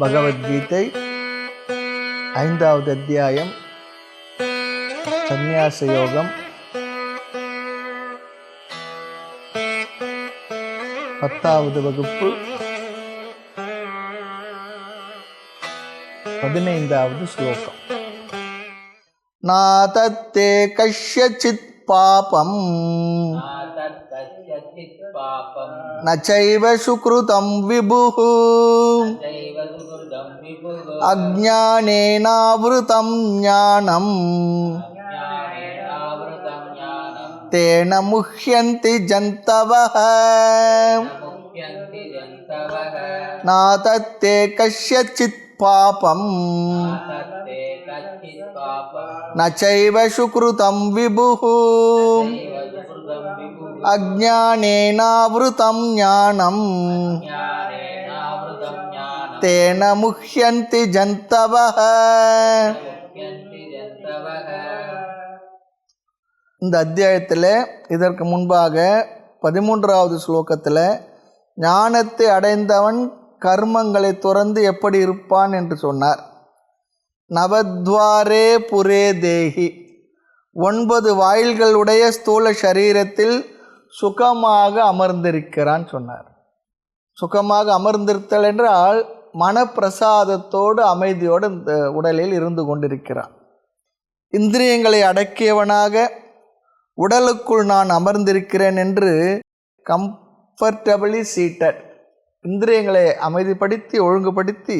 பகவத்கீதை 5வது அத்தியாயம் சந்நியாச யோகம் 10வது வகுப்பு 15வது ஸ்லோகம். நாதத்தே கஷ்யசித் பாபம் நச்சைவ சுக்ருதம் விபுஹு அஜ்ஞானேனாவ்ருதம் ஞானம் தேன முஹ்யந்தி ஜந்தவஹ. நாதத்தே கஷ்யசித் பாபம் நச்சைவ சுக்ருதம் விபுஹு அஜ்ஞானேனாவ்ருதம் ஞானம் தேன முஹ்யந்தி ஜந்தவஹ. இந்த அத்தியாயத்தில் இதற்கு முன்பாக 13வது ஸ்லோகத்தில் ஞானத்தை அடைந்தவன் கர்மங்களை துறந்து எப்படி இருப்பான் என்று சொன்னார். நவத்வாரே புரே தேஹி, 9 வாயில்களுடைய ஸ்தூல சரீரத்தில் சுகமாக அமர்ந்திருக்கிறான் சொன்னார். சுகமாக அமர்ந்திருத்தல் என்றால் மனப்பிரசாதத்தோடு அமைதியோடு இந்த உடலில் இருந்து கொண்டிருக்கிறான். இந்திரியங்களை அடக்கியவனாக உடலுக்குள் நான் அமர்ந்திருக்கிறேன் என்று கம்ஃபர்டபிளி சீட்டட், இந்திரியங்களை அமைதிப்படுத்தி ஒழுங்குபடுத்தி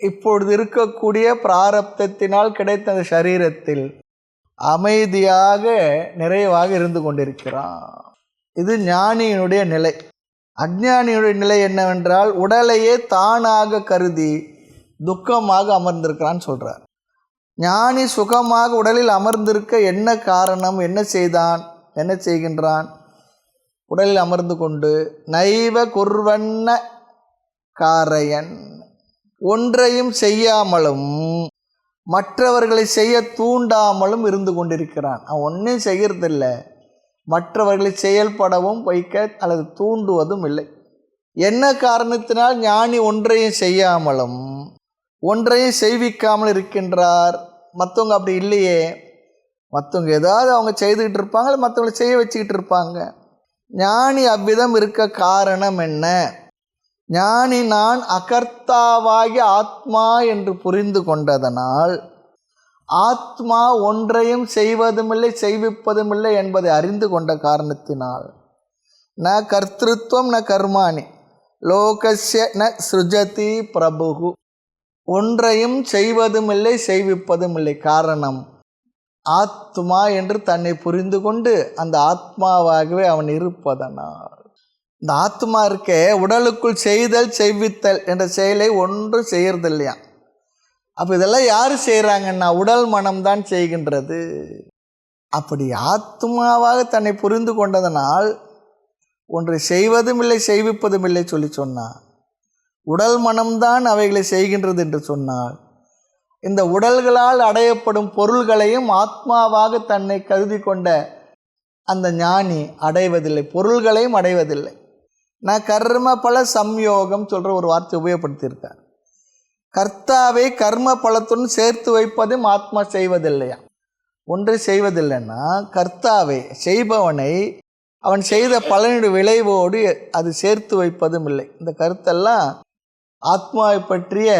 இப்பொழுது இருக்கக்கூடிய பிராரப்தத்தினால் கிடைத்த அந்த சரீரத்தில் அமைதியாக நிறைவாக இருந்து கொண்டிருக்கிறான். இது ஞானியினுடைய நிலை. அஞ்ஞானியுடைய நிலை என்னவென்றால் உடலையே தானாக கருதி துக்கமாக அமர்ந்திருக்கிறான்னு சொல்கிறார். ஞானி சுகமாக உடலில் அமர்ந்திருக்க என்ன காரணம், என்ன செய்தான், என்ன செய்கின்றான்? உடலில் அமர்ந்து கொண்டு நைவ குர்வன்ன காரையன், ஒன்றையும் செய்யாமலும் மற்றவர்களை செய்ய தூண்டாமலும் இருந்து கொண்டிருக்கிறான். அவன் ஒன்றையும் செய்கிறதில்லை, மற்றவர்களை செயல்படவும் வைக்க அல்லது தூண்டுவதும் இல்லை. என்ன காரணத்தினால் ஞானி ஒன்றையும் செய்யாமலும் ஒன்றையும் செய்விக்காமல் இருக்கின்றார்? மற்றவங்க அப்படி இல்லையே. மற்றவங்க ஏதாவது அவங்க செய்துக்கிட்டு இருப்பாங்க, மற்றவங்களை செய்ய வச்சுக்கிட்டு இருப்பாங்க. ஞானி அவ்விதம் இருக்க காரணம் என்ன? ஞானி நான் அகர்த்தாவாகி ஆத்மா என்று புரிந்து கொண்டதனால், ஆத்மா ஒன்றையும் செய்வதுமில்லை செய்விப்பதுமில்லை என்பதை அறிந்து கொண்ட காரணத்தினால், ந கர்த்திருவம் ந கர்மாணி லோகஸ்ய ந சிருஜதி பிரபுகு, ஒன்றையும் செய்வதுமில்லை செய்விப்பதுமில்லை. காரணம் ஆத்மா என்று தன்னை புரிந்து கொண்டு அந்த ஆத்மாவாகவே அவன் இருப்பதனால். இந்த ஆத்மா இருக்க உடலுக்குள் செய்தல் செய்வித்தல் என்ற செயலை ஒன்றும் செய்கிறது இல்லையா. அப்போ இதெல்லாம் யார் செய்கிறாங்கன்னா உடல் மனம்தான் செய்கின்றது. அப்படி ஆத்மாவாக தன்னை புரிந்து கொண்டதனால் ஒன்றை செய்வதும் இல்லை செய்விப்பதும் இல்லை சொல்லி சொன்னார். உடல் மனம்தான் அவைகளை செய்கின்றது என்று சொன்னால், இந்த உடல்களால் அடையப்படும் பொருள்களையும் ஆத்மாவாக தன்னை கருதி கொண்ட அந்த ஞானி அடைவதில்லை, பொருள்களையும் அடைவதில்லை. நான் கர்ம பல சம்யோகம் சொல்கிற ஒரு வார்த்தை உபயோகப்படுத்தியிருக்கார். கர்த்தாவை கர்ம பலத்துடன் சேர்த்து வைப்பதும் ஆத்மா செய்வதில்லையா. ஒன்று செய்வதில்லைன்னா கர்த்தாவை செய்பவனை அவன் செய்த பலனுடைய விளைவோடு அது சேர்த்து வைப்பதும் இல்லை. இந்த கருத்தெல்லாம் ஆத்மாவை பற்றிய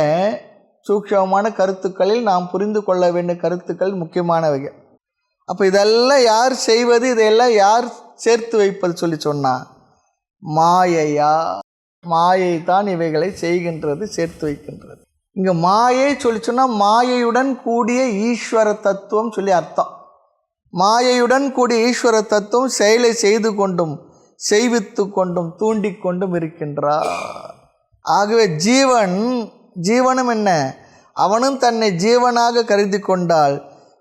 சூக்ஷமமான கருத்துக்களில் நாம் புரிந்து கொள்ள வேண்டிய கருத்துக்கள் முக்கியமானவைகள். அப்போ இதெல்லாம் யார் செய்வது, இதையெல்லாம் யார் சேர்த்து வைப்பது சொல்லி சொன்னால் மாயையா. மாயை தான் இவைகளை செய்கின்றது, சேர்த்து வைக்கின்றது. இங்கே மாயை சொல்லி சொன்னால் மாயையுடன் கூடிய ஈஸ்வர தத்துவம் சொல்லி அர்த்தம். மாயையுடன் கூடிய ஈஸ்வர தத்துவம் செயலை செய்து கொண்டும் செய்வித்து கொண்டும் தூண்டிக்கொண்டும் இருக்கின்றார். ஆகவே ஜீவனும் என்ன, அவனும் தன்னை ஜீவனாக கருதி கொண்டால்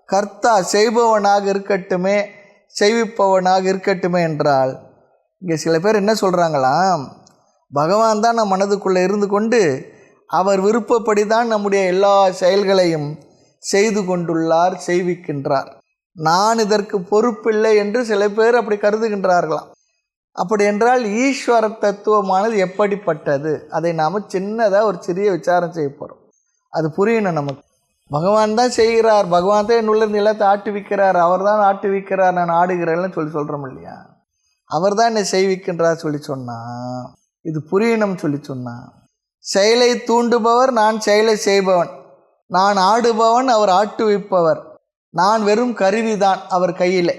கர்த்தா செய்பவனாக இருக்கட்டுமே செய்விப்பவனாக இருக்கட்டுமே என்றால், இங்கே சில பேர் என்ன சொல்கிறாங்களாம், பகவான் தான் நம் மனதுக்குள்ளே இருந்து கொண்டு அவர் விருப்பப்படி தான் நம்முடைய எல்லா செயல்களையும் செய்து கொண்டுள்ளார், செய்விக்கின்றார். நான் இதற்கு பொறுப்பில்லை என்று சில பேர் அப்படி கருதுகின்றார்களாம். அப்படி என்றால் ஈஸ்வர தத்துவமானது எப்படிப்பட்டது, அதை நாம் சின்னதாக ஒரு சிறிய விசாரம் செய்ய போகிறோம். அது புரியணும் நமக்கு. பகவான் தான் செய்கிறார், பகவான் தான் என்னுள்ள நிலத்தை ஆட்டுவிக்கிறார், அவர் தான் ஆட்டுவிக்கிறார், நான் ஆடுகிறேன்னு சொல்கிறோம் இல்லையா. அவர் தான் என்னை செய்விக்கின்றார் சொன்னால் இது புரியணும் சொன்னால், செயலை தூண்டுபவர், நான் செயலை செய்பவன், நான் ஆடுபவன், அவர் ஆட்டுவிப்பவர், நான் வெறும் கருவிதான் அவர் கையில்.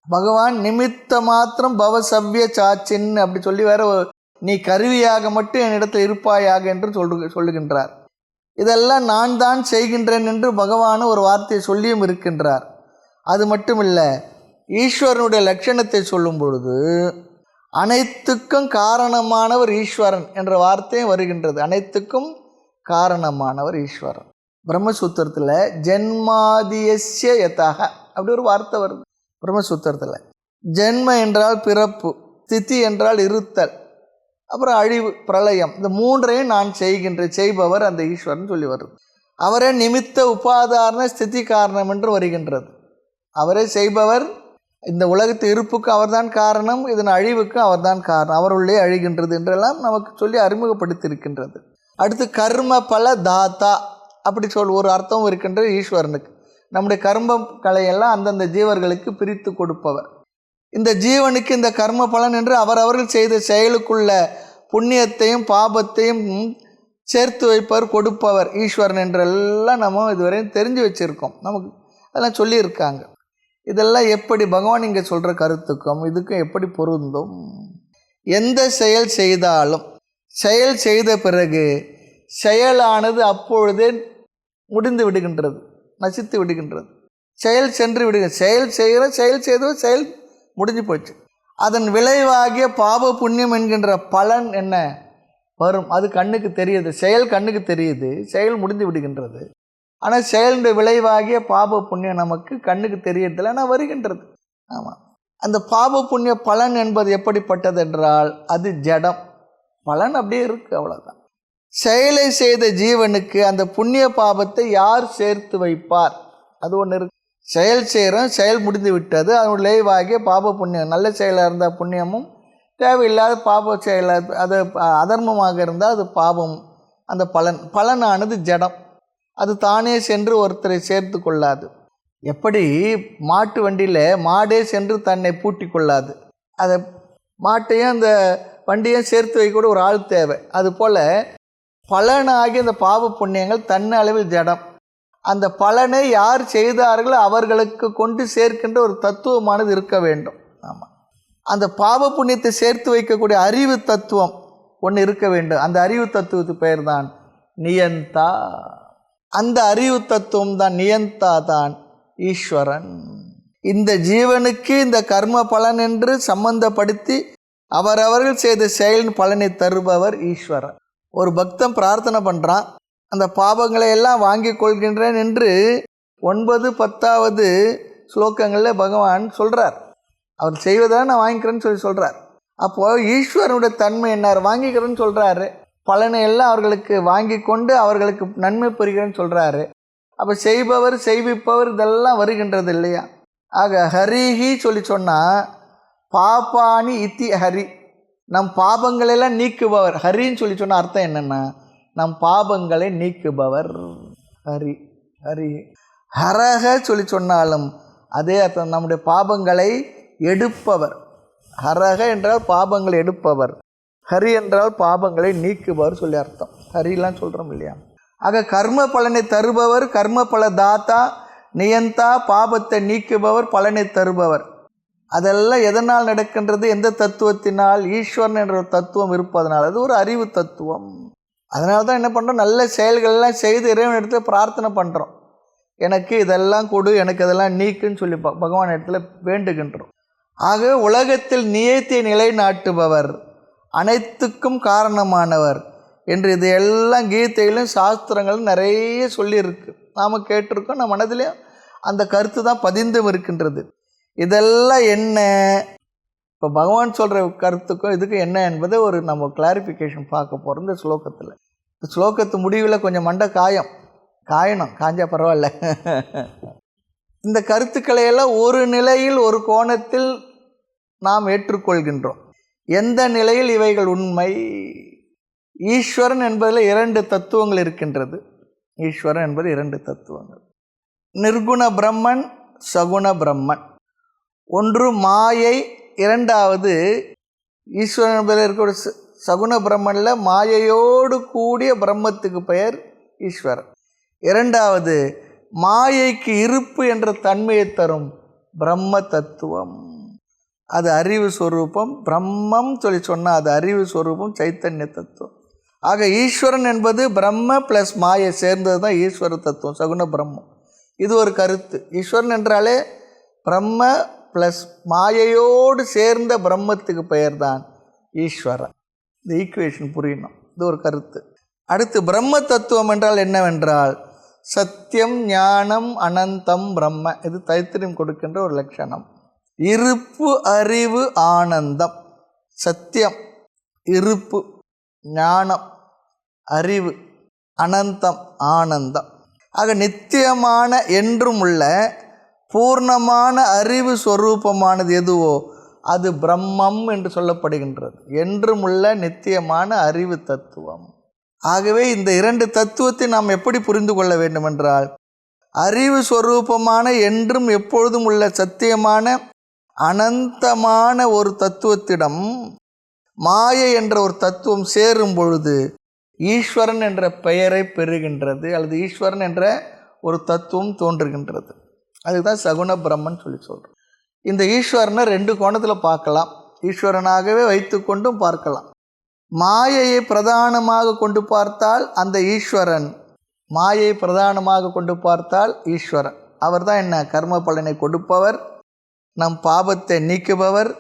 பகவான் நிமித்த மாத்திரம் பவசவ்ய சாச்சின் அப்படி சொல்லி வேற, நீ கருவியாக மட்டும் என்னிடத்தில் இருப்பாயாக என்று சொல்லுகின்றார். இதெல்லாம் நான் தான் செய்கின்றேன் என்று பகவான் ஒரு வார்த்தையை சொல்லியும் இருக்கின்றார். அது மட்டும் இல்லை, ஈஸ்வரனுடைய லட்சணத்தை சொல்லும் பொழுது அனைத்துக்கும் காரணமானவர் ஈஸ்வரன் என்ற வார்த்தையும் வருகின்றது. அனைத்துக்கும் காரணமானவர் ஈஸ்வரன். பிரம்மசூத்திரத்தில் ஜென்மாதியஸ்ய யதாக அப்படி ஒரு வார்த்தை வருது பிரம்மசூத்திரத்தில். ஜென்ம என்றால் பிறப்பு, ஸ்திதி என்றால் இருத்தல், அப்புறம் அழிவு, பிரளயம். இந்த மூன்றையும் நான் செய்பவர் அந்த ஈஸ்வரன் சொல்லி வருது. அவரே நிமித்த உபாதாரண ஸ்திதி காரணம் என்று வருகின்றது. அவரே செய்பவர், இந்த உலகத்து இருப்புக்கு அவர்தான் காரணம், இதன் அழிவுக்கு அவர்தான் காரணம், அவருள்ளே அழிகின்றது என்றெல்லாம் நமக்கு சொல்லி அறிமுகப்படுத்தியிருக்கின்றது. அடுத்து கர்ம பல தாத்தா அப்படி ஒரு அர்த்தம் இருக்கின்றது ஈஸ்வரனுக்கு. நம்முடைய கர்மங்களையெல்லாம் அந்தந்த ஜீவர்களுக்கு பிரித்து கொடுப்பவர். இந்த ஜீவனுக்கு இந்த கர்ம பலன் என்று அவர்கள் செய்த செயலுக்குள்ள புண்ணியத்தையும் பாபத்தையும் சேர்த்து வைப்பவர், கொடுப்பவர் ஈஸ்வரன் என்றெல்லாம் நம்ம இதுவரையும் தெரிஞ்சு வச்சுருக்கோம். நமக்கு அதெல்லாம் சொல்லியிருக்காங்க. இதெல்லாம் எப்படி பகவான் இங்கே சொல்கிற கருத்துக்கும் இதுக்கும் எப்படி பொருந்தும்? எந்த செயல் செய்தாலும் செயல் செய்த பிறகு செயலானது அப்பொழுதே முடிந்து விடுகின்றது, நசித்து விடுகின்றது, செயல் சென்று விடுகிறது. செயல் செய்தோ செயல் முடிஞ்சு போச்சு. அதன் விளைவாகிய பாப புண்ணியம் என்கின்ற பலன் என்ன வரும்? அது கண்ணுக்கு தெரியுது, செயல் கண்ணுக்கு தெரியுது, செயல் முடிந்து விடுகின்றது. ஆனால் செயலுடைய விளைவாகிய பாப புண்ணியம் நமக்கு கண்ணுக்கு தெரியறதில்லை, ஆனால் வருகின்றது. ஆமாம், அந்த பாப புண்ணிய பலன் என்பது எப்படிப்பட்டது என்றால் அது ஜடம், பலன் அப்படியே இருக்குது, அவ்வளோதான். செயலை செய்த ஜீவனுக்கு அந்த புண்ணிய பாபத்தை யார் சேர்த்து வைப்பார்? அது ஒன்று இருக்கு. செயல் செய்கிறோம், செயல் முடிந்து விட்டது, அதனுடைய விளைவாகிய பாப புண்ணியம். நல்ல செயலாக இருந்தால் புண்ணியமும், தேவையில்லாத பாப செயலாக அது அதர்மமாக இருந்தால் அது பாபம். அந்த பலனானது ஜடம், அது தானே சென்று ஒருத்தரை சேர்த்து கொள்ளாது. எப்படி மாட்டு வண்டியில் மாடே சென்று தன்னை பூட்டி கொள்ளாது, அதை மாட்டையும் அந்த வண்டியும் சேர்த்து வைக்க கூட ஒரு ஆள் தேவை. அதுபோல் பலனாகி அந்த பாவ புண்ணியங்கள் தன்ன அளவில் ஜடம். அந்த பலனை யார் செய்தார்களோ அவர்களுக்கு கொண்டு சேர்க்கின்ற ஒரு தத்துவமானது இருக்க வேண்டும். ஆமாம், அந்த பாவ புண்ணியத்தை சேர்த்து வைக்கக்கூடிய அறிவு தத்துவம் ஒன்று இருக்க வேண்டும். அந்த அறிவு தத்துவத்துக்கு பெயர் தான் நியந்தா. அந்த அறிவு தத்துவம் தான், நியந்தா தான் ஈஸ்வரன். இந்த ஜீவனுக்கு இந்த கர்ம பலன் என்று சம்பந்தப்படுத்தி அவரவர்கள் செய்த செயலின் பலனை தருபவர் ஈஸ்வரன். ஒரு பக்தன் பிரார்த்தனை பண்ணுறான், அந்த பாவங்களை எல்லாம் வாங்கி கொள்கின்றேன் என்று 9, 10வது ஸ்லோகங்களில் பகவான் சொல்கிறார். அவர் செய்வதாக நான் வாங்கிக்கிறேன்னு சொல்கிறார். அப்போது ஈஸ்வரனுடைய தன்மை என்ன? வாங்கிக்கிறேன்னு சொல்கிறாரு, பலனை எல்லாம் அவர்களுக்கு வாங்கி கொண்டு அவர்களுக்கு நன்மை புரிகிறேன்னு சொல்கிறாரு. அப்போ செய்பவர் செய்விப்பவர் இதெல்லாம் வருகின்றது இல்லையா? ஆக ஹரிஹி சொன்னால் பாபானி இத்தி ஹரி, நம் பாபங்களெல்லாம் நீக்குபவர். ஹரின்னு சொன்ன அர்த்தம் என்னென்னா நம் பாபங்களை நீக்குபவர் ஹரி. ஹரி ஹரக சொன்னாலும் அதே அர்த்தம், நம்முடைய பாபங்களை எடுப்பவர். ஹரக என்றால் பாபங்களை எடுப்பவர், ஹரி என்றால் பாபங்களை நீக்குபவர் சொல்லி அர்த்தம். ஹரிலாம் சொல்கிறோம் இல்லையா? ஆக கர்ம பலனை தருபவர், கர்ம பல தாத்தா, நியந்தா, பாபத்தை நீக்குபவர், பலனை தருபவர். அதெல்லாம் எதனால் நடக்கின்றது? எந்த தத்துவத்தினால்? ஈஸ்வரன் என்ற ஒரு தத்துவம் இருப்பதனால். அது ஒரு அறிவு தத்துவம். அதனால தான் என்ன பண்ணுறோம், நல்ல செயல்கள்லாம் செய்து இறைவன் இடத்துல பிரார்த்தனை பண்ணுறோம். எனக்கு இதெல்லாம் கொடு, எனக்கு இதெல்லாம் நீக்குன்னு சொல்லி பகவான் இடத்துல வேண்டுகின்றோம். ஆக உலகத்தில் நியத்தியை நிலைநாட்டுபவர், அனைத்துக்கும் காரணமானவர் என்று இதையெல்லாம் கீதையிலும் சாஸ்திரங்களும் நிறைய சொல்லியிருக்கு. நாம் கேட்டிருக்கோம், நம்ம மனதிலையும் அந்த கருத்து தான் பதிந்தும் இருக்கின்றது. இதெல்லாம் என்ன, இப்போ பகவான் சொல்கிற கருத்துக்கும் இதுக்கும் என்ன என்பதை ஒரு நம்ம கிளாரிஃபிகேஷன் பார்க்க போகிறோம் இந்த ஸ்லோகத்தில். இந்த ஸ்லோகத்து முடிவில் கொஞ்சம் மண்டை காயணும், காஞ்சா பரவாயில்ல. இந்த கருத்துக்களை எல்லாம் ஒரு நிலையில் ஒரு கோணத்தில் நாம் ஏற்றுக்கொள்கின்றோம். எந்த நிலையில் இவைகள் உண்மை? ஈஸ்வரன் என்பதில் 2 தத்துவங்கள் இருக்கின்றது. ஈஸ்வரன் என்பது 2 தத்துவங்கள். நிர்குண பிரம்மன், சகுண பிரம்மன். ஒன்று மாயை, இரண்டாவது ஈஸ்வரன் என்பதில் இருக்கிற சகுண பிரம்மனில் மாயையோடு கூடிய பிரம்மத்துக்கு பெயர் ஈஸ்வரன். இரண்டாவது மாயைக்கு இருப்பு என்ற தன்மையை தரும் பிரம்ம தத்துவம். அது அறிவு ஸ்வரூபம். பிரம்மம் சொல்லி சொன்னால் அது அறிவு ஸ்வரூபம், சைத்தன்ய தத்துவம். ஆக ஈஸ்வரன் என்பது பிரம்ம ப்ளஸ் மாயை சேர்ந்தது தான் ஈஸ்வர தத்துவம், சகுண பிரம்மம். இது ஒரு கருத்து. ஈஸ்வரன் என்றாலே பிரம்ம ப்ளஸ் மாயையோடு சேர்ந்த பிரம்மத்துக்கு பெயர் தான் ஈஸ்வரன். இந்த ஈக்குவேஷன் புரியணும். இது ஒரு கருத்து. அடுத்து பிரம்ம தத்துவம் என்றால் என்னவென்றால் சத்தியம், ஞானம், அனந்தம், பிரம்ம. இது தைத்திரியம் கொடுக்கின்ற ஒரு லட்சணம். இருப்பு, அறிவு, ஆனந்தம். சத்தியம், இருப்பு, ஞானம், அறிவு, அனந்தம், ஆனந்தம். ஆக நித்தியமான என்றும் உள்ள பூர்ணமான அறிவு ஸ்வரூபமானது எதுவோ அது பிரம்மம் என்று சொல்லப்படுகின்றது. என்றும் உள்ள நித்தியமான அறிவு தத்துவம். ஆகவே இந்த 2 தத்துவத்தை நாம் எப்படி புரிந்து கொள்ள வேண்டும் என்றால், அறிவு ஸ்வரூபமான என்றும் எப்பொழுதும் உள்ள சத்தியமான அனந்தமான ஒரு தத்துவத்திடம் மாயை என்ற ஒரு தத்துவம் சேரும் பொழுது ஈஸ்வரன் என்ற பெயரை பெறுகின்றது, அல்லது ஈஸ்வரன் என்ற ஒரு தத்துவம் தோன்றுகின்றது. அதுதான் சகுண பிரம்மன் சொல்லி சொல்கிறோம். இந்த ஈஸ்வரனை 2 கோணத்தில் பார்க்கலாம். ஈஸ்வரனாகவே வைத்து கொண்டும் பார்க்கலாம். மாயையை பிரதானமாக கொண்டு பார்த்தால் அந்த ஈஸ்வரன், மாயை பிரதானமாக கொண்டு பார்த்தால் ஈஸ்வரன். அவர் தான் என்ன? கர்ம பலனை கொடுப்பவர், நம் பாபத்தை நீக்குபவர்,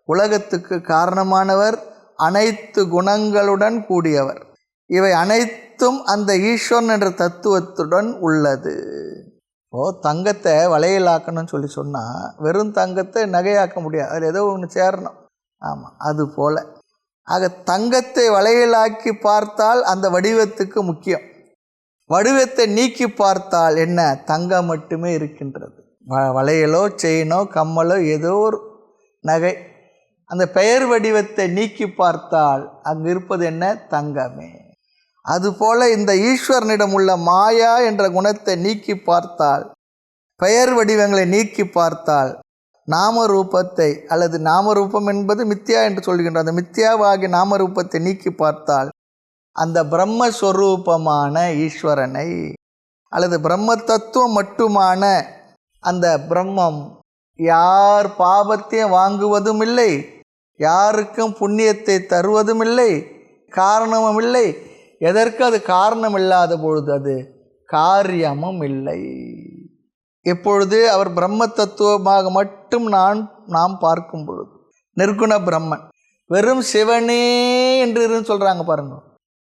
உலகத்துக்கு காரணமானவர், அனைத்து குணங்களுடன் கூடியவர். இவை அனைத்தும் அந்த ஈஸ்வரன் என்ற தத்துவத்துடன் உள்ளது. தங்கத்தை வளையலாக்கணும்னு சொல்லி சொன்னால் வெறும் தங்கத்தை நகையாக்க முடியாது, அதில் ஏதோ ஒன்று சேரணும். ஆமாம், அது போல். ஆக தங்கத்தை வளையலாக்கி பார்த்தால் அந்த வடிவத்துக்கு முக்கியம். வடிவத்தை நீக்கி பார்த்தால் என்ன? தங்கம் மட்டுமே இருக்கின்றது. வளையலோ செயினோ கம்மலோ ஏதோ ஒரு நகை. அந்த பெயர் வடிவத்தை நீக்கி பார்த்தால் அங்கு இருப்பது என்ன? தங்கமே. அதுபோல இந்த ஈஸ்வரனிடம் உள்ள மாயா என்ற குணத்தை நீக்கி பார்த்தால், பெயர் வடிவங்களை நீக்கி பார்த்தால், நாமரூபத்தை, அல்லது நாமரூபம் என்பது மித்யா என்று சொல்கின்ற அந்த மித்யாவாகிய நாமரூபத்தை நீக்கி பார்த்தால் அந்த பிரம்மஸ்வரூபமான ஈஸ்வரனை, அல்லது பிரம்ம தத்துவம் மட்டுமான அந்த பிரம்மம் யார் பாபத்தையும் வாங்குவதும் இல்லை, யாருக்கும் புண்ணியத்தை தருவதும் இல்லை, காரணமும் இல்லை. எதற்கு அது காரணம் இல்லாத பொழுது அது காரியமும் இல்லை. எப்பொழுது அவர் பிரம்ம தத்துவமாக மட்டும் நாம் பார்க்கும் பொழுது, நிர்குண பிரம்மன், வெறும் சிவனே என்று சொல்கிறாங்க பாருங்க.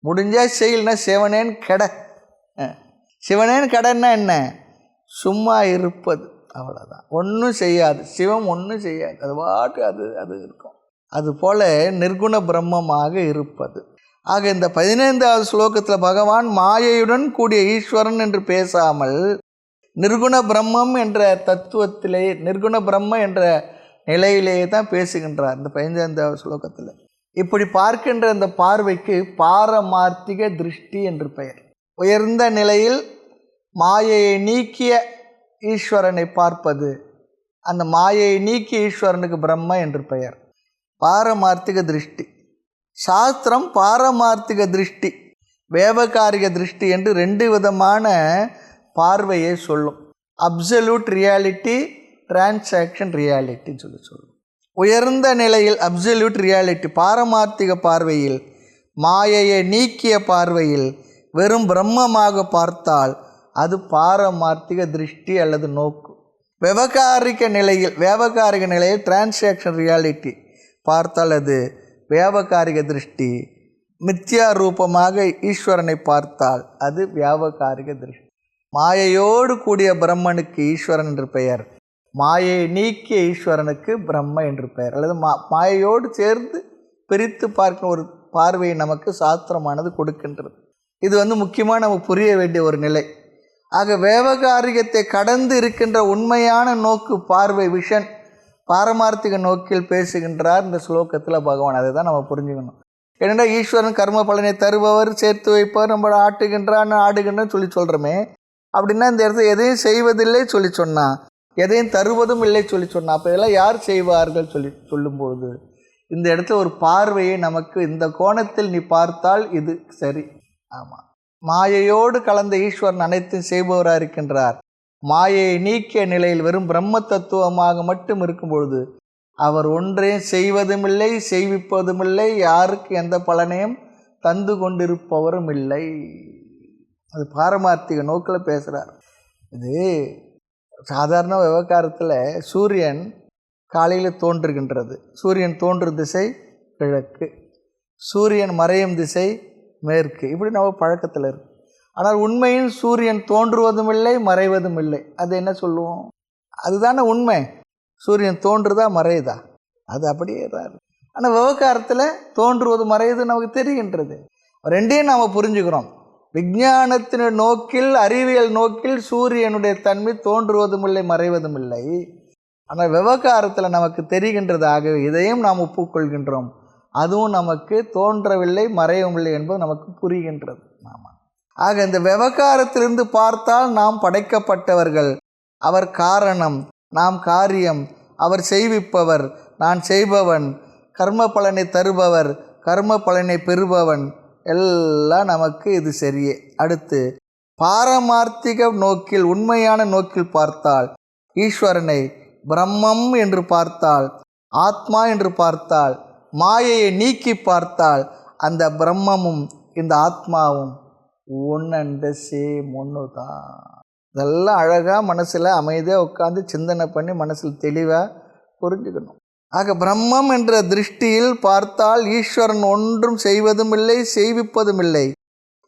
முடிஞ்சால் செய்யலைன்னா சிவனேன்னு கடை. சிவனேன்னு கடைன்னா என்ன? சும்மா இருப்பது, அவ்வளோதான். ஒன்றும் செய்யாது, சிவம் ஒன்றும் செய்யாது, அது பாட்டு அது இருக்கும். அதுபோல் நிர்குண பிரம்மமாக இருப்பது. ஆக இந்த 15வது ஸ்லோகத்தில் பகவான் மாயையுடன் கூடிய ஈஸ்வரன் என்று பேசாமல் நிர்குண பிரம்மம் என்ற தத்துவத்திலே, நிர்குண பிரம்ம என்ற நிலையிலேயே தான் பேசுகின்றார் இந்த 15வது ஸ்லோகத்தில். இப்படி பார்க்கின்ற இந்த பார்வைக்கு பாரமார்த்திக திருஷ்டி என்று பெயர். உயர்ந்த நிலையில் மாயையை நீக்கிய ஈஸ்வரனை பார்ப்பது, அந்த மாயையை நீக்கிய ஈஸ்வரனுக்கு பிரம்ம என்று பெயர். பாரமார்த்திக திருஷ்டி. சாஸ்திரம் பாரமார்த்திக திருஷ்டி, வேவகாரிக திருஷ்டி என்று 2 விதமான பார்வையை சொல்லும். அப்சல்யூட் ரியாலிட்டி, டிரான்சாக்ஷன் ரியாலிட்டின்னு சொல்லும். உயர்ந்த நிலையில் அப்சல்யூட் ரியாலிட்டி, பாரமார்த்திக பார்வையில், மாயையை நீக்கிய பார்வையில் வெறும் பிரம்மமாக பார்த்தால் அது பாரமார்த்திக திருஷ்டி அல்லது நோக்கு. வேவகாரிக நிலையில் டிரான்சாக்ஷன் ரியாலிட்டி பார்த்தால் அது வியாபகாரிக திருஷ்டி. மித்யா ரூபமாக ஈஸ்வரனை பார்த்தால் அது வியாபகாரிக திருஷ்டி. மாயையோடு கூடிய பிரம்மனுக்கு ஈஸ்வரன் என்று பெயர், மாயையை நீக்கிய ஈஸ்வரனுக்கு பிரம்ம என்று பெயர். அல்லது மாயையோடு சேர்ந்து பிரித்து பார்க்கிற ஒரு பார்வையை நமக்கு சாஸ்திரமானது கொடுக்கின்றது. இது முக்கியமாக நம்ம புரிய வேண்டிய ஒரு நிலை. ஆக வேவகாரிகத்தை கடந்து இருக்கின்ற உண்மையான நோக்கு, பார்வை, விஷன், பாரமார்த்திக நோக்கில் பேசுகின்றார் இந்த ஸ்லோகத்தில் பகவான். அதை தான் நம்ம புரிஞ்சுக்கணும். ஏனென்றால் ஈஸ்வரன் கர்ம பலனை தருபவர், சேர்த்து வைப்பவர், நம்மளை ஆட்டுகின்றான் ஆடுகின்றான்னு சொல்கிறோமே. அப்படின்னா இந்த இடத்துல எதையும் செய்வதில்லை சொல்லி சொன்னான், எதையும் தருவதும் இல்லை சொல்லி சொன்னான். அப்போ இதெல்லாம் யார் செய்வார்கள் சொல்லும்பொழுது இந்த இடத்துல ஒரு பார்வையை நமக்கு இந்த கோணத்தில் நீ பார்த்தால் இது சரி. ஆமாம், மாயையோடு கலந்த ஈஸ்வரன் அனைத்தும் செய்பவராக இருக்கின்றார். மாயையை நீக்கிய நிலையில் வெறும் பிரம்ம தத்துவமாக மட்டும் இருக்கும் பொழுது அவர் ஒன்றையும் செய்வதுமில்லை, செய்விப்பதுமில்லை, யாருக்கு எந்த பலனையும் தந்து கொண்டிருப்பவரும் இல்லை. அது பாரமார்த்திக நோக்கில் பேசுகிறார். இது சாதாரண விவகாரத்தில் சூரியன் காலையில் தோன்றுகின்றது. சூரியன் தோன்றும் திசை கிழக்கு, சூரியன் மறையும் திசை மேற்கு. இப்படி நம்ம பழக்கத்தில் இருக்கு. ஆனால் உண்மையில் சூரியன் தோன்றுவதும் இல்லை, மறைவதும் இல்லை. அது என்ன சொல்லுவோம்? அதுதானே உண்மை. சூரியன் தோன்றுதா மறையுதா? அது அப்படியே தான். ஆனால் விவகாரத்தில் தோன்றுவது மறையுது நமக்கு தெரிகின்றது. ரெண்டையும் நாம் புரிஞ்சுக்கிறோம். விஞ்ஞானத்தின் நோக்கில், அறிவியல் நோக்கில் சூரியனுடைய தன்மை தோன்றுவதும் இல்லை, மறைவதும் இல்லை. ஆனால் விவகாரத்தில் நமக்கு தெரிகின்றது. ஆகவே இதையும் நாம் ஒப்புக்கொள்கின்றோம். அதுவும் நமக்கு தோன்றவில்லை, மறையவில்லை என்பது நமக்கு புரிகின்றது. ஆமாம். ஆக இந்த விவகாரத்திலிருந்து பார்த்தால் நாம் படைக்கப்பட்டவர்கள், அவர் காரணம், நாம் காரியம், அவர் செய்விப்பவர், நான் செய்பவன், கர்ம பலனை தருபவர், கர்ம பலனை பெறுபவன், எல்லாம் நமக்கு இது சரியே. அடுத்து பாரமார்த்திக நோக்கில், உண்மையான நோக்கில் பார்த்தால் ஈஸ்வரனை பிரம்மம் என்று பார்த்தால், ஆத்மா என்று பார்த்தால், மாயையை நீக்கி பார்த்தால் அந்த பிரம்மமும் இந்த ஆத்மாவும் ஒன்று சேம், ஒன்று தான். இதெல்லாம் அழகாக மனசில் அமைதியாக உட்காந்து சிந்தனை பண்ணி மனசில் தெளிவாக புரிஞ்சுக்கணும். ஆக பிரம்மம் என்ற திருஷ்டியில் பார்த்தால் ஈஸ்வரன் ஒன்றும் செய்வதும் இல்லை, செய்விப்பதும் இல்லை.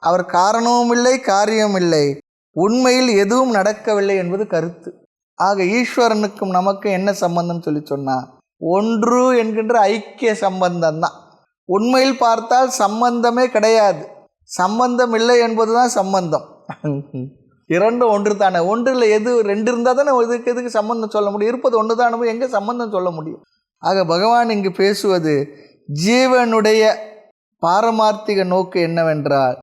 அவர் காரணமும் இல்லை, காரியமும் இல்லை. உண்மையில் எதுவும் நடக்கவில்லை என்பது கருத்து. ஆக ஈஸ்வரனுக்கும் நமக்கும் என்ன சம்பந்தம் சொல்லி சொன்னால் ஒன்று என்கின்ற ஐக்கிய சம்பந்தம் தான். உண்மையில் பார்த்தால் சம்பந்தமே கிடையாது. சம்பந்தம் இல்லை என்பது தான் சம்பந்தம். இரண்டும் ஒன்று தானே. ஒன்றில் எது ரெண்டு இருந்தால் தானே எதுக்கு சம்பந்தம் சொல்ல முடியும்? இருப்பது ஒன்று தானே, எங்கே சம்பந்தம் சொல்ல முடியும்? ஆக பகவான் இங்கு பேசுவது ஜீவனுடைய பாரமார்த்திக நோக்கு என்னவென்றால்,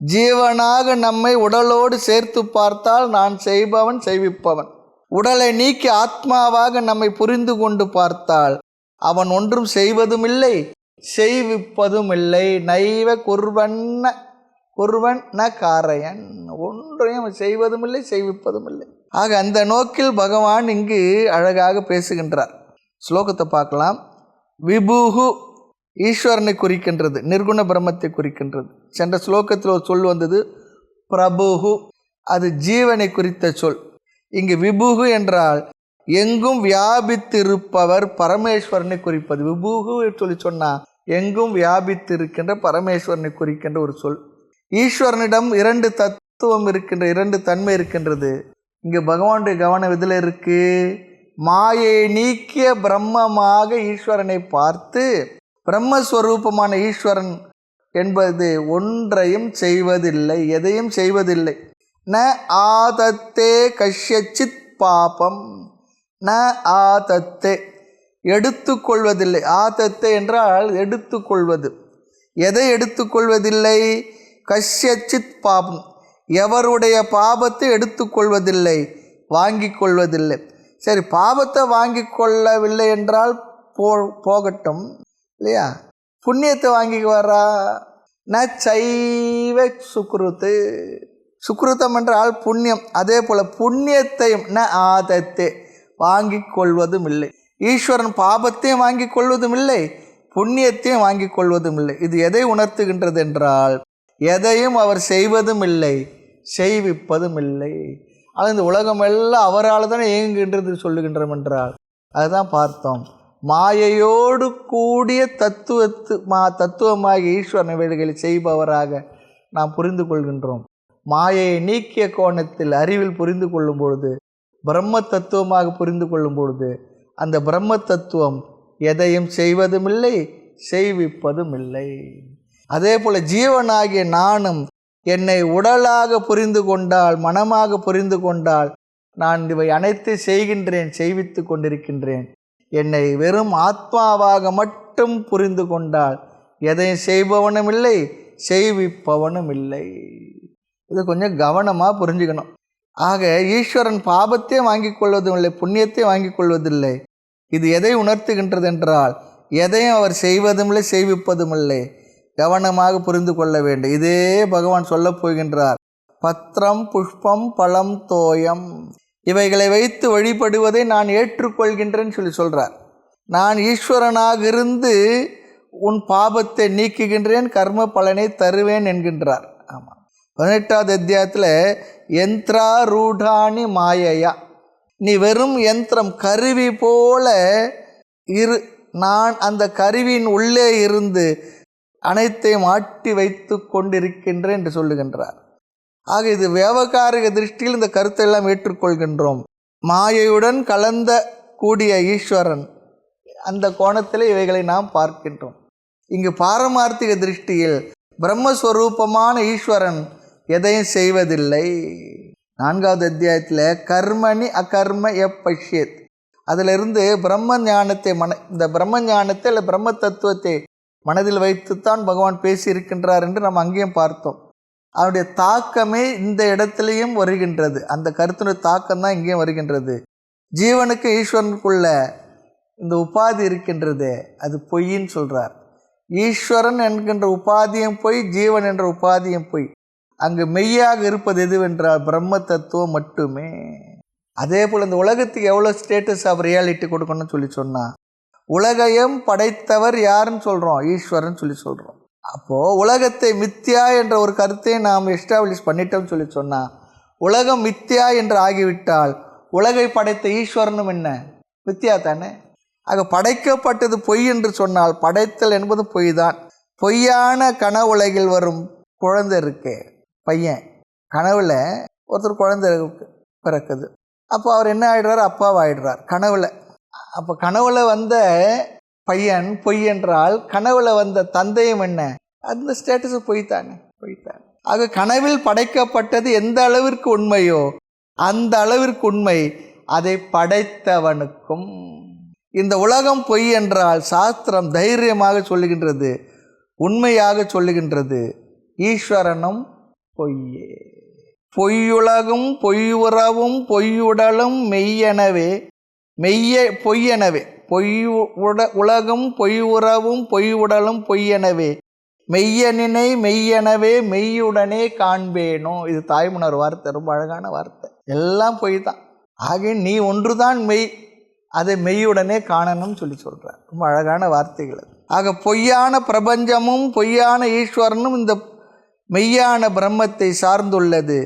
ஜீவனாக நம்மை உடலோடு சேர்த்து பார்த்தால் நான் செய்பவன், செய்விப்பவன். உடலை நீக்கி ஆத்மாவாக நம்மை புரிந்து கொண்டு பார்த்தால் அவன் ஒன்றும் செய்வதும் இல்லை, செய்விப்பதும் இல்லை. நைவ குர்வன் ந காரையன், ஒன்றையும் செய்வதும் இல்லை, செய்விப்பதும் இல்லை. ஆக அந்த நோக்கில் பகவான் இங்கு அழகாக பேசுகின்றார். ஸ்லோகத்தை பார்க்கலாம். விபுகு ஈஸ்வரனை குறிக்கின்றது, நிர்குண பிரம்மத்தை குறிக்கின்றது. சென்ற ஸ்லோகத்தில் ஒரு சொல் வந்தது பிரபுகு, அது ஜீவனை குறித்த சொல். இங்கு விபுகு என்றால் எங்கும் வியாபித்திருப்பவர் பரமேஸ்வரனை குறிப்பது. விபுகு சொல்லி சொன்னால் எங்கும் வியாபித்திருக்கின்ற பரமேஸ்வரனை குறிக்கின்ற ஒரு சொல். ஈஸ்வரனிடம் இரண்டு தத்துவம் இருக்கின்ற, இரண்டு தன்மை இருக்கின்றது. இங்கே பகவானுடைய கவனம் இதில் இருக்கு. மாயை நீக்கிய பிரம்மமாக ஈஸ்வரனை பார்த்து, பிரம்மஸ்வரூபமான ஈஸ்வரன் என்பது ஒன்றையும் செய்வதில்லை, எதையும் செய்வதில்லை. ந ஆதத்தே கஷ்யச்சித் பாபம், ந ஆதத்தே எடுத்துக்கொள்வதில்லை. ஆதத்தே என்றால் எடுத்துக்கொள்வது. எதை எடுத்துக்கொள்வதில்லை? கஷ்யச்சித் பாபம், எவருடைய பாபத்தை எடுத்துக்கொள்வதில்லை, வாங்கி கொள்வதில்லை. சரி, பாபத்தை வாங்கி கொள்ளவில்லை என்றால் போகட்டும் இல்லையா? புண்ணியத்தை வாங்கி வரா? ந சைவ சுக்ருத்து, சுக்ருத்தம் என்றால் புண்ணியம். அதே போல் புண்ணியத்தையும் ந ஆதத்தே வாங்கி கொள்வதும் இல்லை. ஈஸ்வரன் பாபத்தையும் வாங்கி கொள்வதும் இல்லை, புண்ணியத்தையும் வாங்கி கொள்வதும் இல்லை. இது எதை உணர்த்துகின்றது என்றால், எதையும் அவர் செய்வதும் இல்லை, செய்விப்பதும் இல்லை. ஆனால் இந்த உலகம் எல்லாம் அவரால் தானே இயங்குகின்றது சொல்லுகின்றோம் என்றால், அதுதான் பார்த்தோம். மாயையோடு கூடிய தத்துவமாகிய ஈஸ்வரன் வேலைகளை செய்பவராக நாம் புரிந்து கொள்கின்றோம். மாயையை நீக்கிய கோணத்தில் அறிவில் புரிந்து கொள்ளும் பொழுது, பிரம்ம தத்துவமாக புரிந்து கொள்ளும் பொழுது, அந்த பிரம்ம தத்துவம் எதையும் செய்வதும் இல்லை, செய்விப்பதும் இல்லை. அதே போல் ஜீவனாகிய நானும் என்னை உடலாக புரிந்து கொண்டால், மனமாக புரிந்து கொண்டால், நான் இவை அனைத்து செய்கின்றேன், செய்வித்து கொண்டிருக்கின்றேன். என்னை வெறும் ஆத்மாவாக மட்டும் புரிந்து கொண்டால் எதையும் செய்பவனும் இல்லை, செய்விப்பவனும் இல்லை. இது கொஞ்சம் கவனமாக புரிஞ்சுக்கணும். ஆக ஈஸ்வரன் பாபத்தை வாங்கிக் கொள்வதும் இல்லை, புண்ணியத்தை வாங்கிக் கொள்வதில்லை. இது எதை உணர்த்துகின்றது என்றால் எதையும் அவர் செய்வதும் இல்லை, செய்விப்பதும் இல்லை. கவனமாக புரிந்து கொள்ள வேண்டும். இதே பகவான் சொல்லப் போகின்றார். பத்திரம் புஷ்பம் பழம் தோயம், இவைகளை வைத்து வழிபடுவதை நான் ஏற்றுக்கொள்கின்றேன்னு சொல்கிறார். நான் ஈஸ்வரனாக இருந்து உன் பாபத்தை நீக்குகின்றேன், கர்ம பலனை தருவேன் என்கின்றார். ஆமாம், 18வது அத்தியாயத்தில் யந்திரா ரூடானி மாயையா, நீ வெறும் யந்திரம் கருவி போல இரு, நான் அந்த கருவியின் உள்ளே இருந்து அனைத்தையும் ஆட்டி வைத்து கொண்டிருக்கின்றேன் என்று சொல்லுகின்றார். ஆக இது வியாவகாரிக திருஷ்டியில் இந்த கருத்தை எல்லாம் ஏற்றுக்கொள்கின்றோம். மாயையுடன் கலந்த கூடிய ஈஸ்வரன், அந்த கோணத்தில் இவைகளை நாம் பார்க்கின்றோம். இங்கு பாரமார்த்திக திருஷ்டியில் பிரம்மஸ்வரூபமான ஈஸ்வரன் எதையும் செய்வதில்லை. 4வது அத்தியாயத்தில் கர்மணி அகர்ம எப்பஷ்யத், அதிலிருந்து பிரம்ம ஞானத்தை இந்த பிரம்ம ஞானத்தை இல்லை பிரம்ம தத்துவத்தை மனதில் வைத்துத்தான் பகவான் பேசியிருக்கின்றார் என்று நாம் அங்கேயும் பார்த்தோம். அவருடைய தாக்கமே இந்த இடத்துலையும் வருகின்றது. அந்த கருத்தினுடைய தாக்கம் தான் இங்கேயும் வருகின்றது. ஜீவனுக்கு ஈஸ்வரனுக்குள்ள இந்த உபாதி இருக்கின்றது, அது பொய்ன்னு சொல்கிறார். ஈஸ்வரன் என்கின்ற உபாதியும் பொய், ஜீவன் என்ற உபாதியும் பொய். அங்கு மெய்யாக இருப்பது எதுவென்றால் பிரம்ம தத்துவம் மட்டுமே. அதே போல் இந்த உலகத்துக்கு எவ்வளோ ஸ்டேட்டஸ் ஆஃப் ரியாலிட்டி கொடுக்கணும்னு சொன்னால், உலகையும் படைத்தவர் யாருன்னு சொல்கிறோம், ஈஸ்வரன் சொல்கிறோம். அப்போது உலகத்தை மித்யா என்ற ஒரு கருத்தை நாம் எஸ்டாப்ளிஷ் பண்ணிட்டோம்னு சொன்னால், உலகம் மித்யா என்று ஆகிவிட்டால் உலகை படைத்த ஈஸ்வரனும் என்ன மித்யா தானே. ஆக படைக்கப்பட்டது பொய் என்று சொன்னால் படைத்தல் என்பது பொய் தான். பொய்யான கனவுலகில் வரும் குழந்தை இருக்கே, பையன் கனவுல ஒருத்தர் குழந்தை பிறக்குது. அப்போ அவர் என்ன ஆகிடுறார், அப்பாவாகிடுறார் கனவுல. அப்போ கனவுல வந்த பையன் பொய் என்றால் கனவுல வந்த தந்தையும் என்ன, அந்த ஸ்டேட்டஸ் பொய்த்தானே, பொய்த்தானே. ஆக கனவில் படைக்கப்பட்டது எந்த அளவிற்கு உண்மையோ அந்த அளவிற்கு உண்மை அதை படைத்தவனுக்கும். இந்த உலகம் பொய் என்றால் சாஸ்திரம் தைரியமாக சொல்லுகின்றது, உண்மையாக சொல்லுகின்றது, ஈஸ்வரனும் பொய்யே. பொய்யுலகும் பொய்யுறவும் பொய்யுடலும் மெய்யெனவே, பொய்யெனவே, உலகம் பொய்யுறவும் பொய்யுடலும் பொய்யெனவே, மெய்யனினை மெய்யெனவே மெய்யுடனே காண்பேனோ. இது தாய்மன்னர் வார்த்தை, ரொம்ப அழகான வார்த்தை. எல்லாம் பொய் தான். ஆக நீ ஒன்றுதான் மெய், அதை மெய்யுடனே காணணும்னு சொல்கிறார். ரொம்ப அழகான வார்த்தைகள். ஆக பொய்யான பிரபஞ்சமும் பொய்யான ஈஸ்வரனும் இந்த மெய்யான பிரம்மத்தை சார்ந்துள்ளது.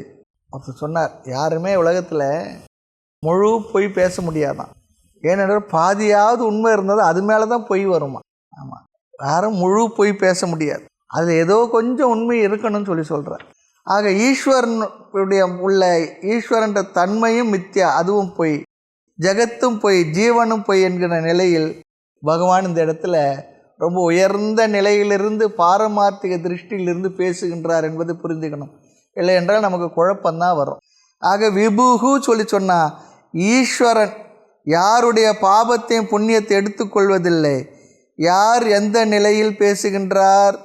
அப்போ சொன்னார், யாருமே உலகத்தில் முழு பொய் பேச முடியாதான். ஏனென்றால் பாதியாவது உண்மை இருந்தது, அது மேலே தான் பொய் வருமா. ஆமாம், யாரும் முழு பொய் பேச முடியாது, அதில் ஏதோ கொஞ்சம் உண்மை இருக்கணும்னு சொல்கிறார். ஆக ஈஸ்வரனுடைய உள்ள ஈஸ்வரன்ற தன்மையும் மித்யா, அதுவும் பொய், ஜகத்தும் பொய், ஜீவனும் பொய் என்கிற நிலையில் பகவான் இந்த இடத்துல ரொம்ப உயர்ந்த நிலையிலிருந்து பாரமார்த்திக திருஷ்டியிலிருந்து பேசுகின்றார் என்பதை புரிந்துக்கணும். இல்லை என்றால் நமக்கு குழப்பந்தான் வரும். ஆக விபுகு சொன்னால் ஈஸ்வரன் யாருடைய பாபத்தையும் புண்ணியத்தை எடுத்துக்கொள்வதில்லை. யார் எந்த நிலையில் பேசுகின்றார்,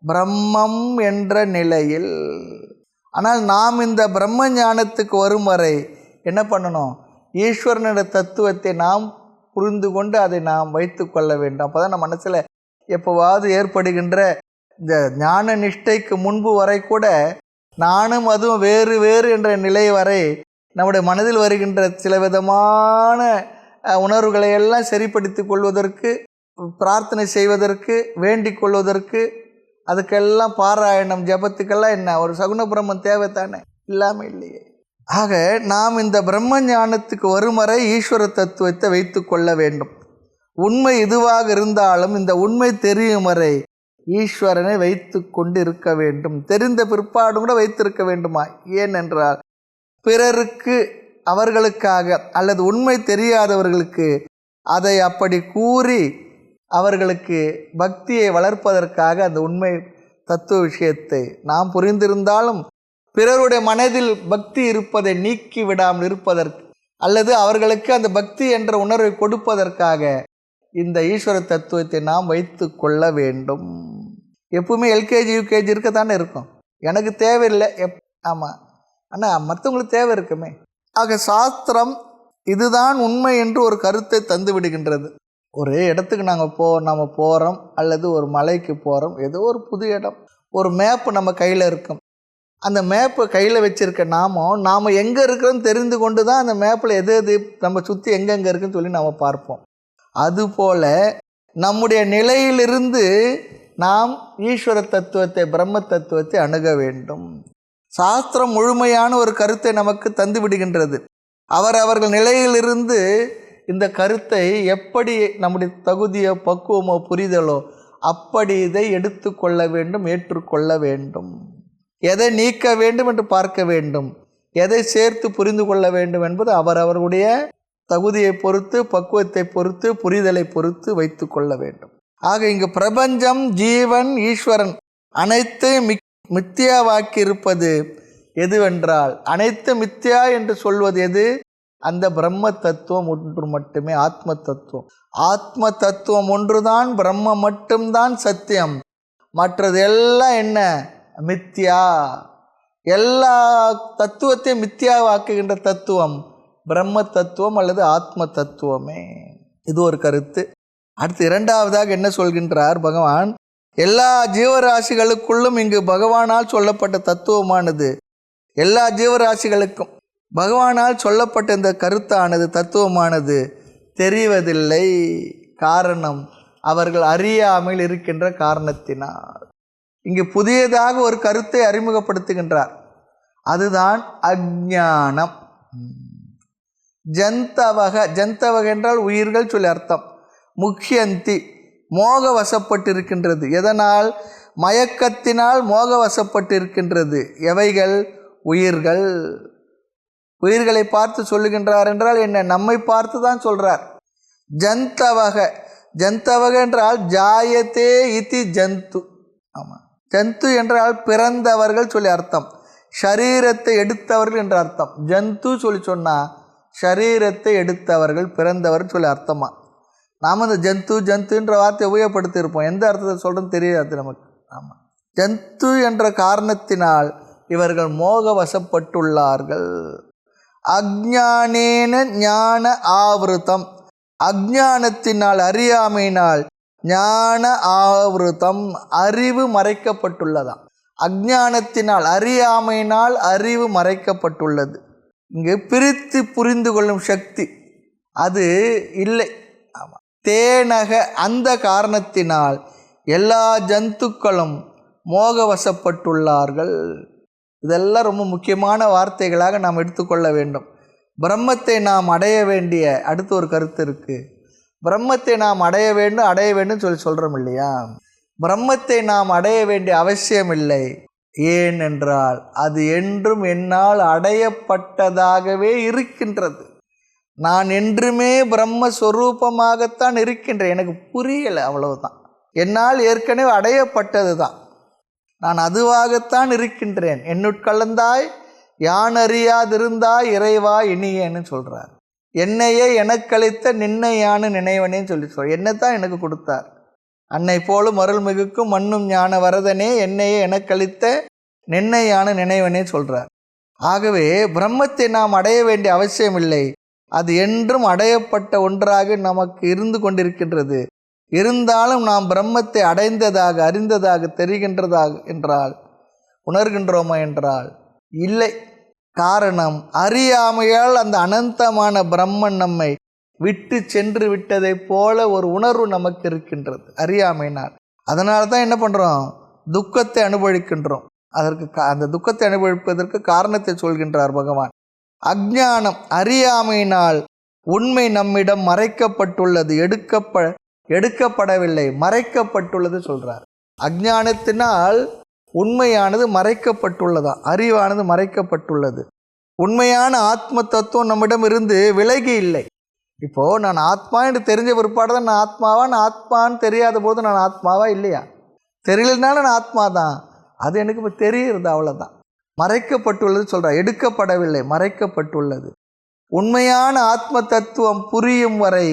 பிரம்மம் என்ற நிலையில். ஆனால் நாம் இந்த பிரம்ம ஞானத்துக்கு வரும் வரை என்ன பண்ணணும், ஈஸ்வரனுடைய தத்துவத்தை நாம் புரிந்து கொண்டு அதை நாம் வைத்து கொள்ள வேண்டும். அப்போ தான் நம்ம மனசில் எப்போவாவது ஏற்படுகின்ற இந்த ஞான நிஷ்டைக்கு முன்பு வரை கூட நானும் அதுவும் வேறு வேறு என்ற நிலை வரை நம்முடைய மனதில் வருகின்ற சில விதமான உணர்வுகளை எல்லாம் சரிப்படுத்தி கொள்வதற்கு, பிரார்த்தனை செய்வதற்கு, வேண்டிக் கொள்வதற்கு, அதுக்கெல்லாம் பாராயணம் ஜபத்துக்கெல்லாம் என்ன ஒரு சகுன பிரம்மம் தேவைத்தானே, இல்லாமல் இல்லையே. ஆக நாம் இந்த பிரம்ம ஞானத்துக்கு வரும் வரை ஈஸ்வர தத்துவத்தை வைத்து கொள்ள வேண்டும். உண்மை இதுவாக இருந்தாலும் இந்த உண்மை தெரியும் வரை ஈஸ்வரனை வைத்து கொண்டு இருக்க வேண்டும். தெரிந்த பிற்பாடு கூட வைத்திருக்க வேண்டுமா? ஏனென்றால் பிறருக்கு, அவர்களுக்காக அல்லது உண்மை தெரியாதவர்களுக்கு அதை அப்படி கூறி அவர்களுக்கு பக்தியை வளர்ப்பதற்காக அந்த உண்மை தத்துவ விஷயத்தை நாம் புரிந்திருந்தாலும் பிறருடைய மனதில் பக்தி இருப்பதை நீக்கி விடாமல் இருப்பதற்கு, அல்லது அவர்களுக்கு அந்த பக்தி என்ற உணர்வை கொடுப்பதற்காக இந்த ஈஸ்வர தத்துவத்தை நாம் வைத்து கொள்ள வேண்டும். எப்பவுமே எல்கேஜி யூகேஜி இருக்கத்தானே இருக்கும். எனக்கு தேவையில்லை ஆமாம், ஆனால் மற்றவங்களுக்கு தேவை இருக்குமே. ஆக சாஸ்திரம் இதுதான் உண்மை என்று ஒரு கருத்தை தந்து விடுகின்றது. ஒரு இடத்துக்கு நம்ம போகிறோம், அல்லது ஒரு மலைக்கு போகிறோம், ஏதோ ஒரு புது இடம், ஒரு மேப்பு நம்ம கையில் இருக்கும். அந்த மேப்பை கையில் வச்சுருக்க நாம் எங்கே இருக்கிறோன்னு தெரிந்து கொண்டு தான் அந்த மேப்பில் எது நம்ம சுற்றி எங்கெங்கே இருக்குன்னு சொல்லி நாம் பார்ப்போம். அதுபோல் நம்முடைய நிலையிலிருந்து நாம் ஈஸ்வர தத்துவத்தை, பிரம்ம தத்துவத்தை அணுக வேண்டும். சாஸ்திரம் முழுமையான ஒரு கருத்தை நமக்கு தந்து விடுகின்றது. அவர்கள் நிலையிலிருந்து இந்த கருத்தை எப்படி நம்முடைய தகுதியோ பக்குவமோ புரிதலோ அப்படி இதை எடுத்து கொள்ள வேண்டும், ஏற்றுக்கொள்ள வேண்டும். எதை நீக்க வேண்டும் என்று பார்க்க வேண்டும், எதை சேர்த்து புரிந்து கொள்ள வேண்டும் என்பது அவர்களுடைய தகுதியை பொறுத்து, பக்குவத்தை பொறுத்து, புரிதலை பொறுத்து வைத்து கொள்ள வேண்டும். ஆக இங்கு பிரபஞ்சம், ஜீவன், ஈஸ்வரன் அனைத்து மித்தியாவாக்கி இருப்பது எதுவென்றால், அனைத்து மித்தியா என்று சொல்வது எது? அந்த பிரம்ம தத்துவம் ஒன்று மட்டுமே, ஆத்ம தத்துவம். ஆத்ம தத்துவம் ஒன்றுதான், பிரம்ம மட்டும்தான் சத்தியம். மற்றது எல்லாம் என்ன? மித்யா. எல்லா தத்துவத்தையும் மித்யாவாக்குகின்ற தத்துவம் பிரம்ம தத்துவம் அல்லது ஆத்ம தத்துவமே. இது ஒரு கருத்து. அடுத்து இரண்டாவதாக என்ன சொல்கின்றார் பகவான்? எல்லா ஜீவராசிகளுக்குள்ளும் இங்கு பகவானால் சொல்லப்பட்ட தத்துவமானது, எல்லா ஜீவராசிகளுக்கும் பகவானால் சொல்லப்பட்ட இந்த கருத்தானது, தத்துவமானது தெரிவதில்லை. காரணம், அவர்கள் அறியாமல் இருக்கின்ற காரணத்தினால். இங்கு புதியதாக ஒரு கருத்தை அறிமுகப்படுத்துகின்றார். அதுதான் அஞ்ஞானம். ஜந்தவக என்றால் உயிர்கள் சொல்லி அர்த்தம். முக்கியந்தி, மோக வசப்பட்டிருக்கின்றது. எதனால்? மயக்கத்தினால் மோக வசப்பட்டிருக்கின்றது. எவைகள்? உயிர்கள். உயிர்களை பார்த்து சொல்லுகின்றார் என்றால் என்ன? நம்மை பார்த்து தான் சொல்றார். ஜந்தவக என்றால் ஜாயத்தே இதி ஜந்து. ஆமாம், ஜந்து என்றால் பிறந்தவர்கள் சொல்லி அர்த்தம். ஷரீரத்தை எடுத்தவர்கள் என்ற அர்த்தம். ஜந்து சொல்லி சொன்னால் ஷரீரத்தை எடுத்தவர்கள், பிறந்தவர்கள் சொல்லி அர்த்தமா. நாம் அந்த ஜந்துன்ற வார்த்தையை உபயோகப்படுத்தியிருப்போம். எந்த அர்த்தத்தை சொல்கிறோன்னு தெரியாது நமக்கு. ஆமாம், ஜந்து என்ற காரணத்தினால் இவர்கள் மோக வசப்பட்டுள்ளார்கள். அஞ்ஞானேன ஞான ஆவிருத்தம். அஞ்ஞானத்தினால், அறியாமையினால், ஞான ஆவிருத்தம், அறிவு மறைக்கப்பட்டுள்ளதாம். அஞ்ஞானத்தினால், அறியாமையினால் அறிவு மறைக்கப்பட்டுள்ளது. இங்கு பிரித்து புரிந்து கொள்ளும் சக்தி அது இல்லை. ஆமாம், தேனக, அந்த காரணத்தினால் எல்லா ஜந்துக்களும் மோகவசப்பட்டுள்ளார்கள். இதெல்லாம் ரொம்ப முக்கியமான வார்த்தைகளாக நாம் எடுத்துக்கொள்ள வேண்டும். பிரம்மத்தை நாம் அடைய வேண்டிய அடுத்த ஒரு கருத்து இருக்குது. பிரம்மத்தை நாம் அடைய வேண்டும் சொல்கிறோம் இல்லையா? பிரம்மத்தை நாம் அடைய வேண்டிய அவசியம் இல்லை. ஏன் என்றால் அது என்றும் என்னால் அடையப்பட்டதாகவே இருக்கின்றது. நான் என்றுமே பிரம்மஸ்வரூபமாகத்தான் இருக்கின்றேன். எனக்கு புரியலை, அவ்வளவுதான். என்னால் ஏற்கனவே அடையப்பட்டது தான். நான் அதுவாகத்தான் இருக்கின்றேன். என்னுட்கலந்தாய் யான் அறியாதிருந்தாய் இறைவா இனியேன்னு சொல்கிறார். என்னையே எனக்களித்த நின்னையான நினைவனேன்னு சொல்ல என்னைத்தான் எனக்கு கொடுத்தார். அன்னை போலும் அருள்மிகுக்கும் மண்ணும் ஞான வரதனே என்னையே எனக்களித்த நின்னையான நினைவனே சொல்கிறார். ஆகவே பிரம்மத்தை நாம் அடைய வேண்டிய அவசியம் இல்லை. அது என்றும் அடையப்பட்ட ஒன்றாக நமக்கு இருந்து கொண்டிருக்கின்றது. இருந்தாலும் நாம் பிரம்மத்தை அடைந்ததாக, அறிந்ததாக, தெரிகின்றதாக என்றால், உணர்கின்றோமா என்றால் இல்லை. காரணம், அறியாமையால் அந்த அனந்தமான பிரம்மன் நம்மை விட்டு சென்று விட்டதைப் போல ஒரு உணர்வு நமக்கு இருக்கின்றது அறியாமையினால். அதனால தான் என்ன பண்ணுறோம்? துக்கத்தை அனுபவிக்கின்றோம். அந்த துக்கத்தை அனுபவிப்பதற்கு காரணத்தை சொல்கின்றார் பகவான். அஞ்ஞானம், அறியாமையினால் உண்மை நம்மிடம் மறைக்கப்பட்டுள்ளது, எடுக்கப்படவில்லை, மறைக்கப்பட்டுள்ளது சொல்கிறார். அஞ்ஞானத்தினால் உண்மையானது மறைக்கப்பட்டுள்ளதா, அறிவானது மறைக்கப்பட்டுள்ளது. உண்மையான ஆத்ம தத்துவம் நம்மிடம் இருந்து விலகி இல்லை. இப்போது நான் ஆத்மா என்று தெரிஞ்ச பிற்பாடு தான் நான் ஆத்மாவா? நான் ஆத்மான்னு தெரியாத போது நான் ஆத்மாவா இல்லையா? தெரியலனாலும் நான் ஆத்மா தான். அது எனக்கு இப்போ தெரியுறது, அவ்வளோதான். மறைக்கப்பட்டுள்ளது சொல்கிறார். எடுக்கப்படவில்லை, மறைக்கப்பட்டுள்ளது. உண்மையான ஆத்ம தத்துவம் புரியும் வரை,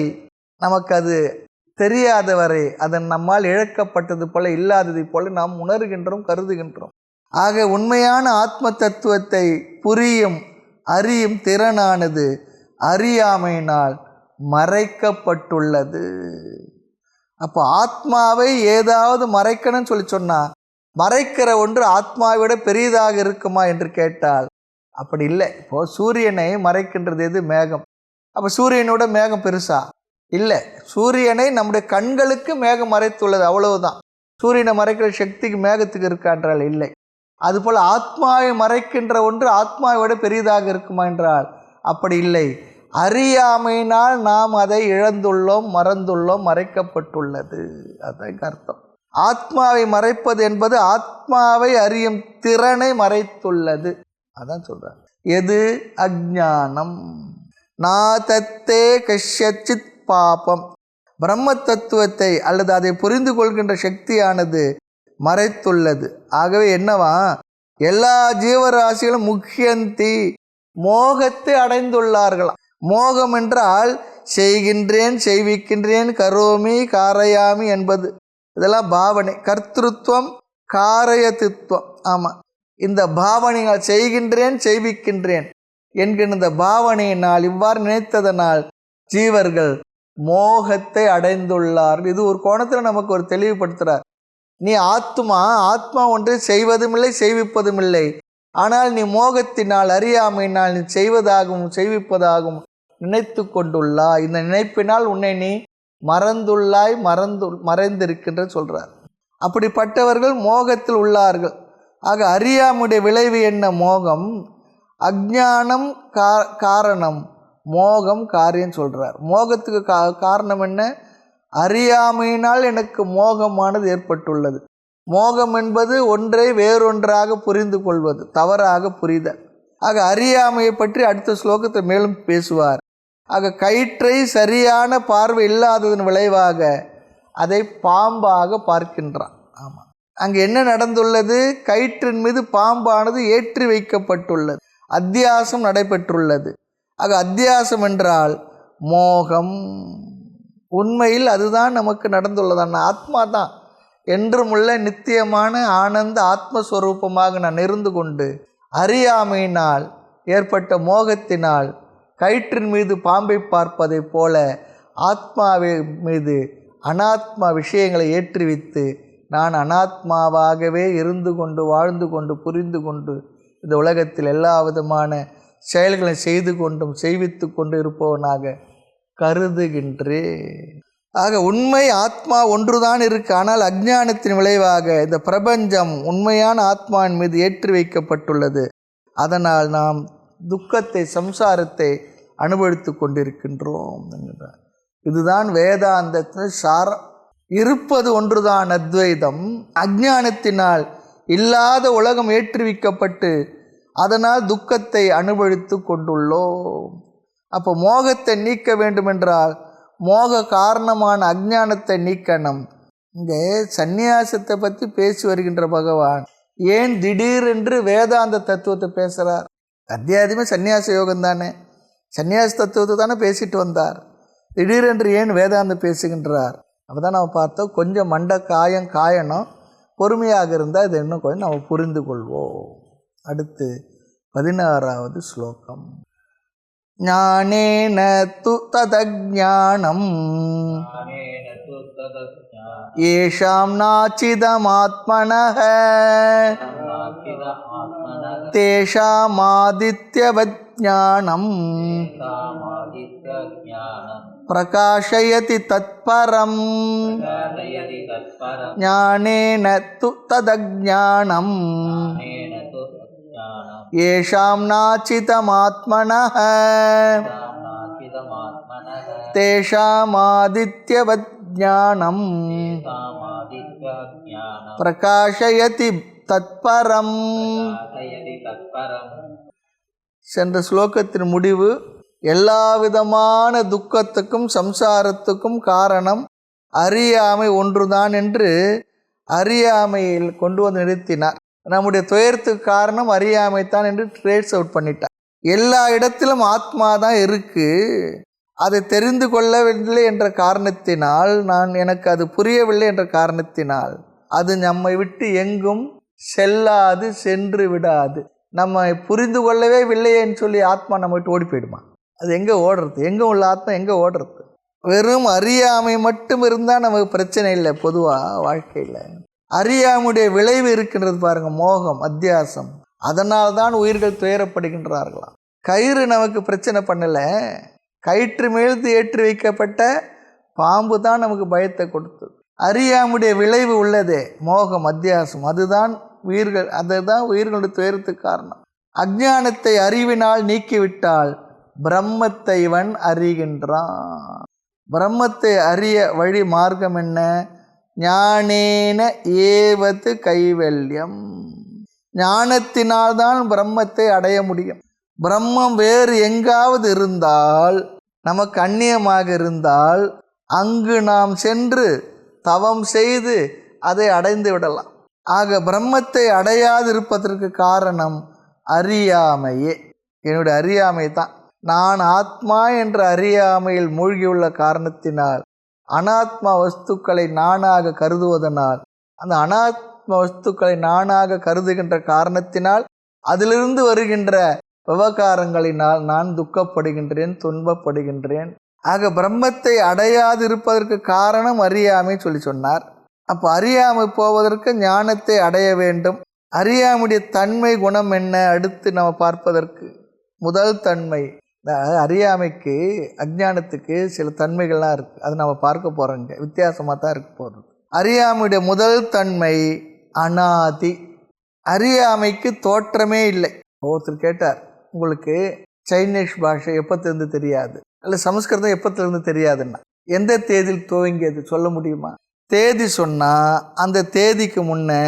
நமக்கு அது தெரியாத வரை, அதன் நம்மால் இழக்கப்பட்டது போல இல்லாததை போல நாம் உணர்கின்றோம், கருதுகின்றோம். ஆக உண்மையான ஆத்ம தத்துவத்தை புரியும் அறியும் திறனானது அறியாமையினால் மறைக்கப்பட்டுள்ளது. அப்போ ஆத்மாவை ஏதாவது மறைக்கணும்னு சொன்னால், மறைக்கிற ஒன்று ஆத்மாவை விட பெரியதாக இருக்குமா என்று கேட்டால் அப்படி இல்லை. இப்போது சூரியனை மறைக்கின்றது எது? மேகம். அப்போ சூரியனோட மேகம் பெருசா? இல்லை. சூரியனை நம்முடைய கண்களுக்கு மேகம் மறைத்துள்ளது, அவ்வளவுதான். சூரியனை மறைக்கிற சக்திக்கு மேகத்துக்கு இருக்கான்றால் இல்லை. அதுபோல் ஆத்மாவை மறைக்கின்ற ஒன்று ஆத்மாவை விட பெரியதாக இருக்குமா என்றால் அப்படி இல்லை. அறியாமையினால் நாம் அதை இழந்துள்ளோம், மறந்துள்ளோம், மறைக்கப்பட்டுள்ளது. அதுதான் அர்த்தம். ஆத்மாவை மறைப்பது என்பது ஆத்மாவை அறியும் திறனை மறைத்துள்ளது. அதான் சொல்றார். எது? அஞ்ஞானம். நா தத்தே கஷ்யச்சித் பாபம். பிரம்ம தத்துவத்தை அல்லது அதை புரிந்து கொள்கின்ற சக்தியானது மறைத்துள்ளது. ஆகவே என்னவா, எல்லா ஜீவராசிகளும் முக்கியந்தி மோகத்தை அடைந்துள்ளார்களாம். மோகம் என்றால் செய்கின்றேன், செய்விக்கின்றேன், கரோமி, காரயாமி என்பது இதெல்லாம் பாவனை. கர்த்திருவம், காரயத்தித்வம். ஆமாம், இந்த பாவனைகள் செய்கின்றேன், செய்விக்கின்றேன் என்கின்ற இந்த பாவனையினால், இவ்வாறு நினைத்ததனால் ஜீவர்கள் மோகத்தை அடைந்துள்ளார்கள். இது ஒரு கோணத்தில் நமக்கு ஒரு தெளிவுபடுத்துகிறார். நீ ஆத்மா ஒன்றை செய்வதும் இல்லை, செய்விப்பதும் இல்லை. ஆனால் நீ மோகத்தினால், அறியாமையினால் நீ செய்வதாகவும் செய்விப்பதாகவும் நினைத்து கொண்டுள்ளாய். இந்த நினைப்பினால் உன்னை நீ மறந்துள்ளாய், மறைந்திருக்கின்ற சொல்கிறார். அப்படிப்பட்டவர்கள் மோகத்தில் உள்ளார்கள். ஆக அறியாமுடைய விளைவு என்ன? மோகம். அஞ்ஞானம் காரணம், மோகம் காரியம் சொல்கிறார். மோகத்துக்கு காரணம் என்ன? அறியாமையினால் எனக்கு மோகமானது ஏற்பட்டுள்ளது. மோகம் என்பது ஒன்றை வேறொன்றாக புரிந்து கொள்வது, தவறாக புரிதல். ஆக அறியாமையை பற்றி அடுத்த ஸ்லோகத்தை மேலும் பேசுவார். ஆக கயிற்றை சரியான பார்வை இல்லாததன் விளைவாக அதை பாம்பாக பார்க்கின்றான். ஆமாம், அங்கே என்ன நடந்துள்ளது? கயிற்றின் மீது பாம்பானது ஏற்றி வைக்கப்பட்டுள்ளது, அத்தியாசம் நடைபெற்றுள்ளது. ஆக அத்தியாசம் என்றால் மோகம். உண்மையில் அதுதான் நமக்கு நடந்துள்ளதான். ஆத்மா தான் என்றுமுள்ள நித்தியமான ஆனந்த ஆத்மஸ்வரூபமாக நான் இருந்து கொண்டு அறியாமையினால் ஏற்பட்ட மோகத்தினால் கயிற்றின் மீது பாம்பை பார்ப்பதை போல ஆத்மாவை மீது அனாத்மா விஷயங்களை ஏற்றுவித்து நான் அனாத்மாவாகவே இருந்து கொண்டு வாழ்ந்து கொண்டு புரிந்து கொண்டு இந்த உலகத்தில் எல்லா விதமான செயல்களை செய்து கொண்டும் செய்வித்து கொண்டு இருப்பவனாக கருதுகின்றேன். ஆக உண்மை ஆத்மா ஒன்றுதான் இருக்கு. ஆனால் அஞ்ஞானத்தின் விளைவாக இந்த பிரபஞ்சம் உண்மையான ஆத்மாவின் மீது ஏற்றி வைக்கப்பட்டுள்ளது. அதனால் நாம் துக்கத்தை, சம்சாரத்தை அனுபவித்து கொண்டிருக்கின்றோம் என்கிறார். இதுதான் வேதாந்தத்தின் சாரம். இருப்பது ஒன்றுதான் அத்வைதம். அஞ்ஞானத்தினால் இல்லாத உலகம் ஏற்றுவிக்கப்பட்டு அதனால் துக்கத்தை அனுபவித்து கொண்டுள்ளோம். அப்போ மோகத்தை நீக்க வேண்டுமென்றால் மோக காரணமான அஞ்ஞானத்தை நீக்கணும். இங்கே சந்நியாசத்தை பற்றி பேசி வருகின்ற பகவான் ஏன் திடீரென்று வேதாந்த தத்துவத்தை பேசுகிறார்? அத்தியாயமே சந்நியாச யோகம் தானே, சந்நியாச தத்துவத்தை தானே பேசிட்டு வந்தார். திடீரென்று ஏன் வேதாந்தம் பேசுகின்றார்? அப்போ தான் நம்ம பார்த்தோம், கொஞ்சம் மண்டை காயணும், பொறுமையாக இருந்தால் இதை இன்னும் கொஞ்சம் நம்ம புரிந்து கொள்வோம். அடுத்து 16வது ஸ்லோகம். ஞானேன து ததஞானம் ஏஷாம் நாச்சிதமாத்மனஹ தேஷாமாதித்யவத் ஞானம் பிரகாஷயதி தத்பரம். ஞானேன து ததஞானம் ஏஷாம் நாச்சிதமாத்மனஹ தேஷாமாதித்யவத் ஞானம் பிரகாஷயதி தத்பரம். சென்ற ஸ்லோகத்தின் முடிவு, எல்லா விதமான துக்கத்துக்கும் சம்சாரத்துக்கும் காரணம் அறியாமை ஒன்றுதான் என்று அறியாமையில் கொண்டு வந்து நிறுத்தினார். நம்முடைய துயரத்துக்கு காரணம் அறியாமைத்தான் என்று ட்ரேட்ஸ் அவுட் பண்ணிட்டார். எல்லா இடத்திலும் ஆத்மா தான் இருக்கு, அதை தெரிந்து கொள்ளவில்லை என்ற காரணத்தினால், எனக்கு அது புரியவில்லை என்ற காரணத்தினால் அது நம்மை விட்டு எங்கும் செல்லாது, சென்று விடாது. நம்ம புரிந்து கொள்ளவே இல்லையேன்னு சொல்லி ஆத்மா நம்ம விட்டு ஓடி போயிடுமா? அது எங்கே ஓடுறது? எங்கே உள்ள ஆத்மா எங்கே ஓடுறது? வெறும் அறியாமை மட்டும் இருந்தால் நமக்கு பிரச்சனை இல்லை. பொதுவாக வாழ்க்கையில் அறியாமுடைய விளைவு இருக்கின்றது பாருங்கள், மோகம், அத்தியாசம். அதனால்தான் உயிர்கள் துயரப்படுகின்றார்களாம். கயிறு நமக்கு பிரச்சனை பண்ணலை, கயிற்று மீது ஏற்றி வைக்கப்பட்ட பாம்பு தான் நமக்கு பயத்தை கொடுத்தது. அறியாமுடைய விளைவு உள்ளதே மோகம், அத்தியாசம், அதுதான் உயிர்களுடைய துயரத்துக்கு காரணம். அஞ்ஞானத்தை அறிவினால் நீக்கிவிட்டால் பிரம்மத்தை இவன் அறிகின்றான். பிரம்மத்தை அறிய வழி மார்க்கம் என்ன? ஞானேன ஏவது கைவல்யம். ஞானத்தினால்தான் பிரம்மத்தை அடைய முடியும். பிரம்மம் வேறு எங்காவது இருந்தால், நமக்கு அந்நியமாக இருந்தால், அங்கு நாம் சென்று தவம் செய்து அதை அடைந்து விடலாம். ஆக பிரம்மத்தை அடையாதிருப்பதற்கு காரணம் அறியாமையே. என்னுடைய அறியாமை தான். நான் ஆத்மா என்ற அறியாமையில் மூழ்கியுள்ள காரணத்தினால், அனாத்மா வஸ்துக்களை நானாக கருதுவதனால், அந்த அனாத்மா வஸ்துக்களை நானாக கருதுகின்ற காரணத்தினால், அதிலிருந்து வருகின்ற விவகாரங்களினால் நான் துக்கப்படுகின்றேன், துன்பப்படுகின்றேன். ஆக பிரம்மத்தை அடையாதிருப்பதற்கு காரணம் அறியாமை சொல்லி சொன்னார். அப்போ அறியாமை போவதற்கு ஞானத்தை அடைய வேண்டும். அறியாமுடைய தன்மை, குணம் என்ன? அடுத்து நம்ம பார்ப்பதற்கு முதல் தன்மை, அறியாமைக்கு, அஞ்ஞானத்துக்கு சில தன்மைகள்லாம் இருக்குது. அது நம்ம பார்க்க போகிறோங்க, வித்தியாசமாக தான் இருக்க போகிறது. அறியாமையுடைய முதல் தன்மை அனாதி. அறியாமைக்கு தோற்றமே இல்லை. ஒருத்தர் கேட்டார், உங்களுக்கு சைனீஸ் பாஷை எப்பத்திலிருந்து தெரியாது, இல்லை சமஸ்கிருதம் எப்பத்திலிருந்து தெரியாதுன்னா, எந்த தேதியில் துவங்கியது சொல்ல முடியுமா? தேதி சொன்னால் அந்த தேதிக்கு முன்னே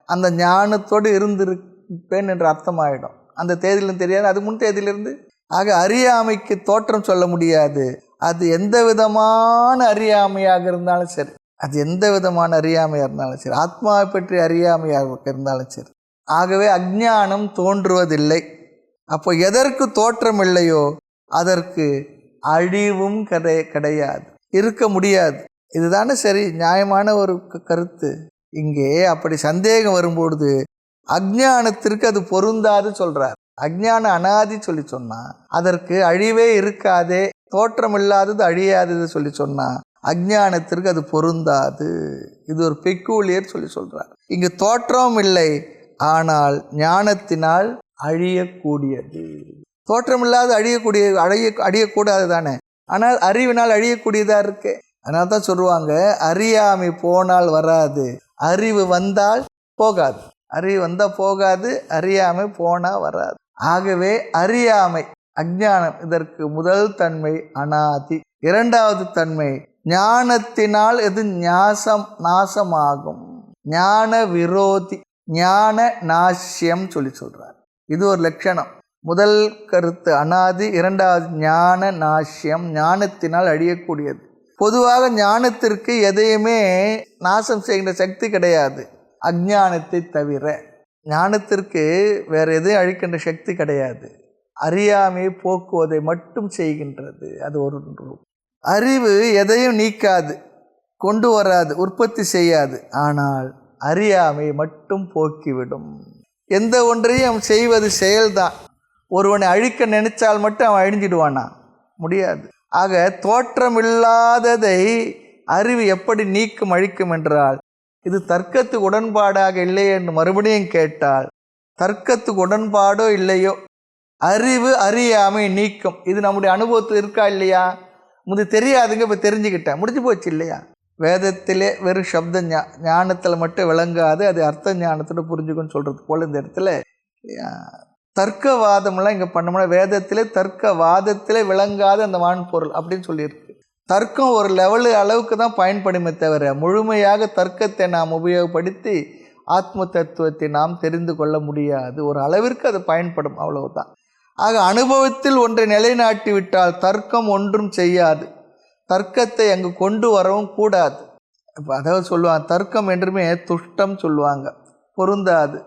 அந்த ஞானத்தோடு இருந்திருப்பேன் என்று அர்த்தமாயிடும். அந்த தேதியிலிருந்து தெரியாது, அது முன் தேதியிலிருந்து. ஆக அறியாமைக்கு தோற்றம் சொல்ல முடியாது. அது எந்த விதமான அறியாமையாக இருந்தாலும் சரி, அது எந்த விதமான அறியாமையாக இருந்தாலும் சரி, ஆத்மாவை பற்றி அறியாமையாக இருந்தாலும் சரி. ஆகவே அஞ்ஞானம் தோன்றுவதில்லை. அப்போ எதற்கு தோற்றம் இல்லையோ அதற்கு அழிவும் கிடையாது, இருக்க முடியாது. இதுதானே சரி, நியாயமான ஒரு கருத்து. இங்கே அப்படி சந்தேகம் வரும்பொழுது அஞ்ஞானத்திற்கு அது பொருந்தாது சொல்கிறார். அஞ்ஞான அனாதி சொல்லி சொன்னால் அதற்கு அழிவே இருக்காதே, தோற்றம் இல்லாதது அழியாதது சொல்லி சொன்னால் அஞ்ஞானத்திற்கு அது பொருந்தாது. இது ஒரு பெக்கூலியர் சொல்லி சொல்கிறார். இங்கு தோற்றம் இல்லை, ஆனால் ஞானத்தினால் அழியக்கூடியது. தோற்றமில்லாது அழியக்கூடாது தானே, ஆனால் அறிவினால் அழியக்கூடியதாக இருக்கு. அதனால தான் சொல்லுவாங்க, அறியாமை போனால் வராது, அறிவு வந்தால் போகாது. அறிவு வந்தால் போகாது, அறியாமை போனால் வராது. ஆகவே அறியாமை, அஞ்ஞானம், இதற்கு முதல் தன்மை அனாதி. இரண்டாவது தன்மை ஞானத்தினால் எது நாசமாகும், ஞான விரோதி, ஞான நாசியம் சொல்லி சொல்கிறார். இது ஒரு லட்சணம். முதல் கருத்து அனாதி, இரண்டாவது ஞான நாசியம், ஞானத்தினால் அழியக்கூடியது. பொதுவாக ஞானத்திற்கு எதையுமே நாசம் செய்கின்ற சக்தி கிடையாது, அஞ்ஞானத்தை தவிர. ஞானத்திற்கு வேறு எதையும் அழிக்கின்ற சக்தி கிடையாது, அறியாமையை போக்குவதை மட்டும் செய்கின்றது. அது ஒரு அறிவு எதையும் நீக்காது, கொண்டு வராது, உற்பத்தி செய்யாது. ஆனால் அறியாமை மட்டும் போக்கிவிடும். எந்த ஒன்றையும் செய்வது செயல்தான். ஒருவனை அழிக்க நினைச்சால் மட்டும் அவன் அழிஞ்சிடுவானா? முடியாது. ஆக தோற்றமில்லாததை அறிவு எப்படி நீக்கும், அழிக்கும் என்றால், இது தர்க்கத்துக்கு உடன்பாடாக இல்லை என்று மறுபடியும் கேட்டால், தர்க்கத்துக்கு உடன்பாடோ இல்லையோ அறிவு அறியாமை நீக்கும். இது நம்முடைய அனுபவத்தில் இருக்கா இல்லையா? முந்தி தெரியாதுங்க, இப்போ தெரிஞ்சுக்கிட்டேன், முடிஞ்சு போச்சு இல்லையா? வேதத்திலே வெறும் சப்த ஞானத்தில் மட்டும் விளங்காது, அது அர்த்த ஞானத்தோடு புரிஞ்சுக்குன்னு சொல்கிறது போல் இந்த இடத்துல தர்க்கவாதமெல்லாம் இங்கே பண்ணோம்னா, வேதத்திலே தர்க்கவாதத்திலே விளங்காத அந்த வான்பொருள் அப்படின்னு சொல்லியிருக்கு. தர்க்கம் ஒரு அளவுக்கு தான் பயன்படுமே தவிர, முழுமையாக தர்க்கத்தை நாம் உபயோகப்படுத்தி ஆத்ம தத்துவத்தை நாம் தெரிந்து கொள்ள முடியாது. ஒரு அளவிற்கு அது பயன்படும், அவ்வளவுதான். ஆக அனுபவத்தில் ஒன்றை நிலைநாட்டி விட்டால் தர்க்கம் ஒன்றும் செய்யாது, தர்க்கத்தை அங்கு கொண்டு வரவும் கூடாது. இப்போ அதாவது சொல்லுவாங்க, தர்க்கம் என்றுமே துஷ்டம் சொல்லுவாங்க, பொருந்தாது.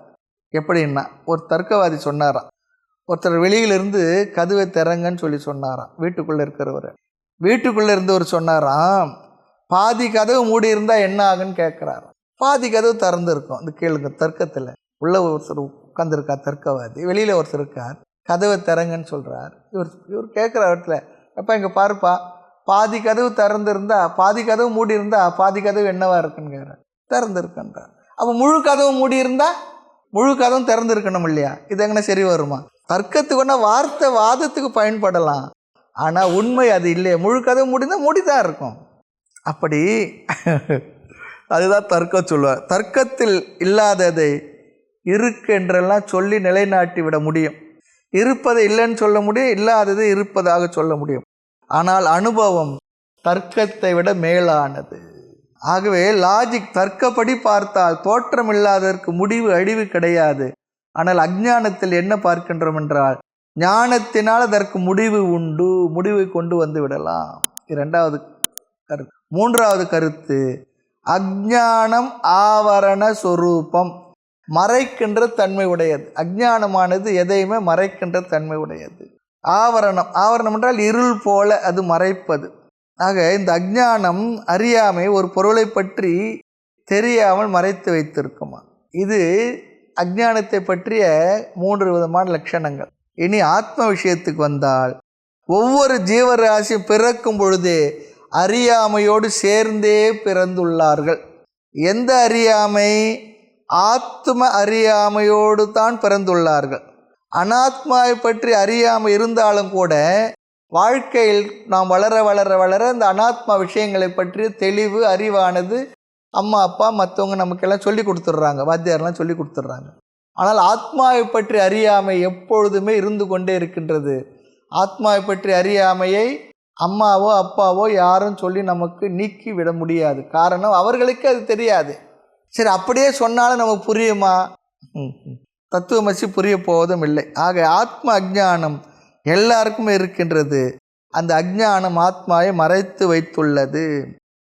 எப்படின்னா, ஒரு தர்க்கவாதி சொன்னாராம், ஒருத்தர் வெளியிலிருந்து கதவை திறங்கன்னு சொல்லி சொன்னாராம். வீட்டுக்குள்ளே இருக்கிறவர் வீட்டுக்குள்ளே இருந்தவர் சொன்னாராம், பாதி கதவு மூடி இருந்தால் என்ன ஆகுன்னு கேட்குறாராம். பாதி கதவு திறந்துருக்கும். இந்த கேளுங்க, தர்க்கத்தில் உள்ள ஒருத்தர் உட்காந்துருக்கா தர்க்கவாதி, வெளியில் ஒருத்தர் இருக்கார், கதவை திறங்கன்னு சொல்கிறார். இவர் கேட்குற இடத்துல, எப்போ இங்கே பாருப்பா, பாதி கதவு திறந்துருந்தா, பாதி கதவு மூடி இருந்தா பாதி கதவு என்னவா இருக்குன்னு திறந்துருக்குன்றார். அப்போ முழு கதவு மூடி இருந்தால் முழு கதவும் திறந்துருக்கணும் இல்லையா? இது எங்கன்னா சரி வருமா? தர்க்கத்துக்குன்னா வார்த்தை வாதத்துக்கு பயன்படலாம், ஆனால் உண்மை அது இல்லையே. முழு கதவு மூடினா மூடி தான் இருக்கும். அப்படி அதுதான் தர்க்கம் சொல்லுவார். தர்க்கத்தில் இல்லாததை இருக்கு என்றெல்லாம் சொல்லி நிலைநாட்டி விட முடியும். இருப்பதை இல்லைன்னு சொல்ல முடியும், இல்லாதது இருப்பதாக சொல்ல முடியும். ஆனால் அனுபவம் தர்க்கத்தை விட மேலானது. ஆகவே லாஜிக், தர்க்கப்படி பார்த்தால் தோற்றம் இல்லாததற்கு முடிவு அழிவு கிடையாது. ஆனால் அஞ்ஞானத்தில் என்ன பார்க்கின்றோம் என்றால், ஞானத்தினால் அதற்கு முடிவு உண்டு, முடிவை கொண்டு வந்து விடலாம். இரண்டாவது கருத்து. மூன்றாவது கருத்து, அஞ்ஞானம் ஆவரண சொரூபம், மறைக்கின்ற தன்மை உடையது. அஞ்ஞானமானது எதையுமே மறைக்கின்ற தன்மை உடையது. ஆவரணம், ஆவரணம் என்றால் இருள் போல அது மறைப்பது. ஆக இந்த அஞ்ஞானம், அறியாமை ஒரு பொருளை பற்றி தெரியாமல் மறைத்து வைத்திருக்குமா. இது அஞ்ஞானத்தை பற்றிய 3 விதமான லட்சணங்கள். இனி ஆத்ம விஷயத்துக்கு வந்தால், ஒவ்வொரு ஜீவராசியும் பிறக்கும் பொழுதே அறியாமையோடு சேர்ந்தே பிறந்துள்ளார்கள். எந்த அறியாமை? ஆத்ம அறியாமையோடு தான் பிறந்துள்ளார்கள். அனாத்மாவை பற்றி அறியாமை இருந்தாலும் கூட வாழ்க்கையில் நாம் வளர வளர வளர இந்த அனாத்மா விஷயங்களை பற்றிய தெளிவு, அறிவானது அம்மா அப்பா மற்றவங்க நமக்கெல்லாம் சொல்லி கொடுத்துட்றாங்க, வாத்தியாரெலாம் சொல்லி கொடுத்துட்றாங்க. ஆனால் ஆத்மாவை பற்றி அறியாமை எப்பொழுதுமே இருந்து கொண்டே இருக்கின்றது. ஆத்மாவை பற்றி அறியாமையை அம்மாவோ அப்பாவோ யாரும் சொல்லி நமக்கு நீக்கி விட முடியாது. காரணம், அவர்களுக்கு அது தெரியாது. சரி, அப்படியே சொன்னாலும் நமக்கு புரியுமா? தத்துவமசி புரிய போவதும் இல்லை. ஆக ஆத்ம அஞ்ஞானம் எல்லாருக்குமே இருக்கின்றது. அந்த அஞ்ஞானம் ஆத்மாவை மறைத்து வைத்துள்ளது.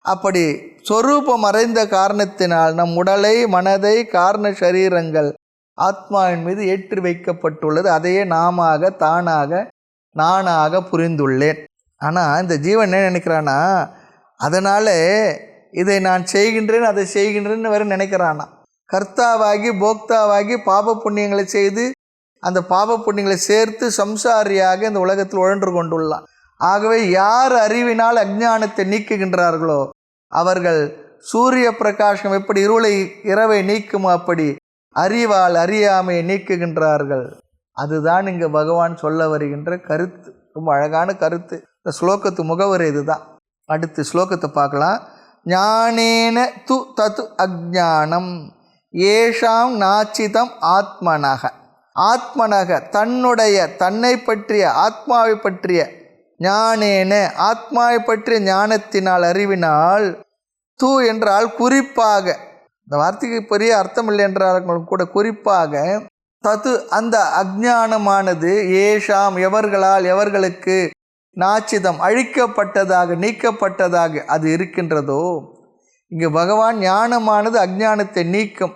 அப்படி சொரூபம் மறைந்த காரணத்தினால் நம் உடலை, மனதை, காரண சரீரங்கள் ஆத்மாவின் மீது ஏற்றி வைக்கப்பட்டுள்ளது. அதையே நாமாக, தானாக, நானாக புரிந்துள்ளேன். ஆனால் இந்த ஜீவன் என்ன நினைக்கிறானா, அதனால் இதை நான் செய்கின்றேன், அதை செய்கின்றேன்னு வேறு நினைக்கிறானா. கர்த்தாவாகி போக்தாவாகி பாப புண்ணியங்களை செய்து அந்த பாப புண்ணியங்களை சேர்த்து சம்சாரியாக இந்த உலகத்தில் உழன்று கொண்டுள்ளான். ஆகவே யார் அறிவினால் அஞ்ஞானத்தை நீக்குகின்றார்களோ அவர்கள் சூரிய பிரகாசம் எப்படி இரவை நீக்குமோ அப்படி அறிவால் அறியாமையை நீக்குகின்றார்கள். அதுதான் இங்கே பகவான் சொல்ல வருகின்ற கருத்து. ரொம்ப அழகான கருத்து. இந்த ஸ்லோகத்து முகவரி இதுதான். அடுத்து ஸ்லோகத்தை பார்க்கலாம். ஞானேன து தத்து அஜ்ஞானம் ஏஷாம் நாச்சிதம் ஆத்மனக. ஆத்மனக தன்னுடைய, தன்னை பற்றிய, ஆத்மாவை பற்றிய, ஞானேன ஆத்மாவை பற்றிய ஞானத்தினால், அறிவினால், து என்றால் குறிப்பாக, இந்த வார்த்தைக்கு பெரிய அர்த்தம் இல்லை என்றாலும் கூட குறிப்பாக, தது அந்த அஞ்ஞானமானது ஏஷாம் எவர்களால், எவர்களுக்கு, நாச்சிதம் அழிக்கப்பட்டதாக, நீக்கப்பட்டதாக அது இருக்கின்றதோ. இங்கு பகவான் ஞானமானது அஞ்ஞானத்தை நீக்கும்.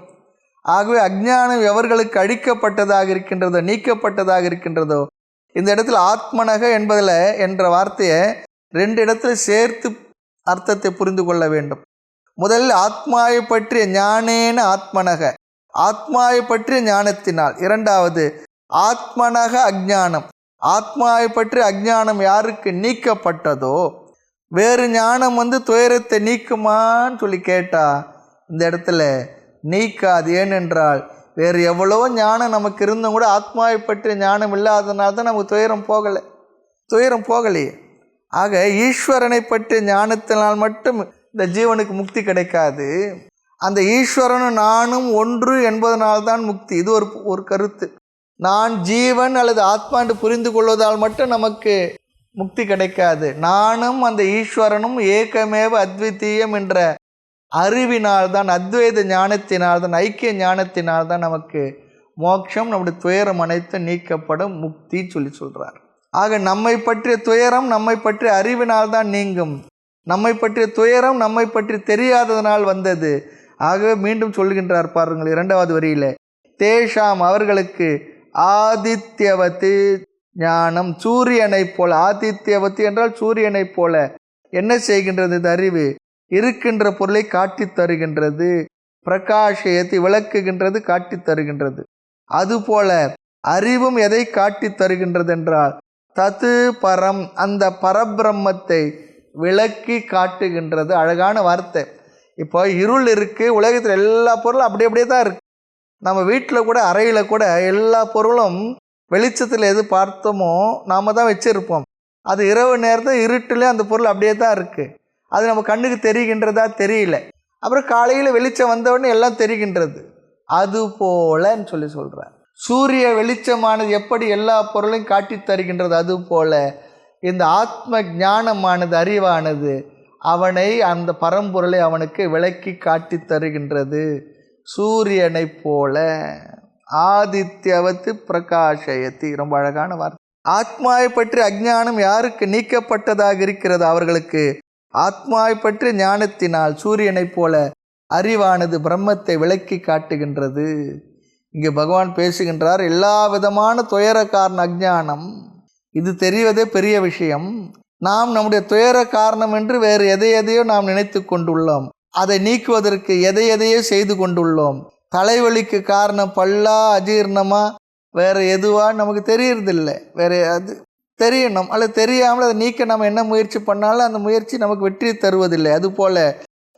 ஆகவே அஞ்ஞானம் எவர்களுக்கு அழிக்கப்பட்டதாக இருக்கின்றதோ, நீக்கப்பட்டதாக இருக்கின்றதோ, இந்த இடத்துல ஆத்மனக என்பதில் என்ற வார்த்தையை 2 இடத்துல சேர்த்து அர்த்தத்தை புரிந்து கொள்ள வேண்டும். முதலில் ஆத்மாவை பற்றிய ஞானேன ஆத்மனக, ஆத்மாவை பற்றிய ஞானத்தினால். இரண்டாவது ஆத்மனக அஞ்ஞானம், ஆத்மாவை பற்றி அஞ்ஞானம் யாருக்கு நீக்கப்பட்டதோ. வேறு ஞானம் துயரத்தை நீக்குமான்னு சொல்லி கேட்டால் இந்த இடத்துல நீக்காது. ஏனென்றால் வேறு எவ்வளோ ஞானம் நமக்கு இருந்தும் கூட ஆத்மாவை பற்றிய ஞானம் இல்லாதனால தான் நமக்கு துயரம் போகலையே. ஆக ஈஸ்வரனை பற்றிய ஞானத்தினால் மட்டும் இந்த ஜீவனுக்கு முக்தி கிடைக்காது. அந்த ஈஸ்வரனும் நானும் ஒன்று என்பதனால்தான் முக்தி. இது ஒரு கருத்து. நான் ஜீவன் அல்லது ஆத்மா என்று புரிந்து கொள்வதால் மட்டும் நமக்கு முக்தி கிடைக்காது. நானும் அந்த ஈஸ்வரனும் ஏகமேவ அத்விதீயம் என்ற அறிவினால்தான், அத்வைத ஞானத்தினால்தான், ஐக்கிய ஞானத்தினால்தான் நமக்கு மோட்சம், நம்முடைய துயரம் அனைத்தும் நீக்கப்படும், முக்தி சொல்லி சொல்கிறார். ஆக நம்மை பற்றிய துயரம் நம்மை பற்றிய அறிவினால்தான் நீங்கும். நம்மை பற்றிய துயரம் நம்மை பற்றி தெரியாததனால் வந்தது. ஆகவே மீண்டும் சொல்கின்றார் பாருங்கள் 2வது வரியிலே, தேஷாம் அவர்களுக்கு ஆதித்யவத்து ஞானம், சூரியனைப் போல. ஆதித்யவத்து என்றால் சூரியனைப் போல என்ன செய்கின்றது? இந்த அறிவு இருக்கின்ற பொருளை காட்டி தருகின்றது. பிரகாஷயத்தி விளக்குகின்றது, காட்டி தருகின்றது. அதுபோல அறிவும் எதை காட்டி தருகின்றது என்றால் தத்து பரம், அந்த பரபிரம்மத்தை விளக்கி காட்டுகின்றது. அழகான வார்த்தை. இப்போ இருள் இருக்குது, உலகத்தில் எல்லா பொருளும் அப்படியே தான் இருக்குது. நம்ம வீட்டில் கூட அறையில் கூட எல்லா பொருளும் வெளிச்சத்தில் எது பார்த்தோமோ நாம் தான் வச்சுருப்போம். அது இரவு நேரத்தில் இருட்டிலே அந்த பொருள் அப்படியே தான் இருக்குது. அது நம்ம கண்ணுக்கு தெரிகின்றதா? தெரியல. அப்புறம் காலையில் வெளிச்சம் வந்தவுடனே எல்லாம் தெரிகின்றது. அது போலன்னு சொல்கிறார். சூரிய வெளிச்சமானது எப்படி எல்லா பொருளையும் காட்டி தருகின்றது, அது போல இந்த ஆத்ம ஞானமானது, அறிவானது அவனை, அந்த பரம்பொருளை அவனுக்கு விளக்கி காட்டி தருகின்றது. சூரியனை போல. ஆதித்யவத்து பிரகாஷயத்தி. ரொம்ப அழகான வார்த்தை. ஆத்மாவை பற்றி அஞ்ஞானம் யாருக்கு நீக்கப்பட்டதாக இருக்கிறது, அவர்களுக்கு ஆத்மாவை பற்றி ஞானத்தினால் சூரியனை போல அறிவானது பிரம்மத்தை விளக்கி காட்டுகின்றது. இங்கே பகவான் பேசுகின்றார், எல்லா விதமான துயர காரண அஞ்ஞானம், இது தெரிவதே பெரிய விஷயம். நாம் நம்முடைய துயர காரணம் என்று வேறு எதையோ நாம் நினைத்து கொண்டுள்ளோம். அதை நீக்குவதற்கு எதையோ செய்து கொண்டுள்ளோம். தலைவலிக்கு காரணம் பல்லா, அஜீர்ணமா, வேறு எதுவா நமக்கு தெரியறதில்லை. வேறு அது தெரியணும், அல்லது தெரியாமல் அதை நீக்க நம்ம என்ன முயற்சி பண்ணாலும் அந்த முயற்சி நமக்கு வெற்றி தருவதில்லை. அதுபோல்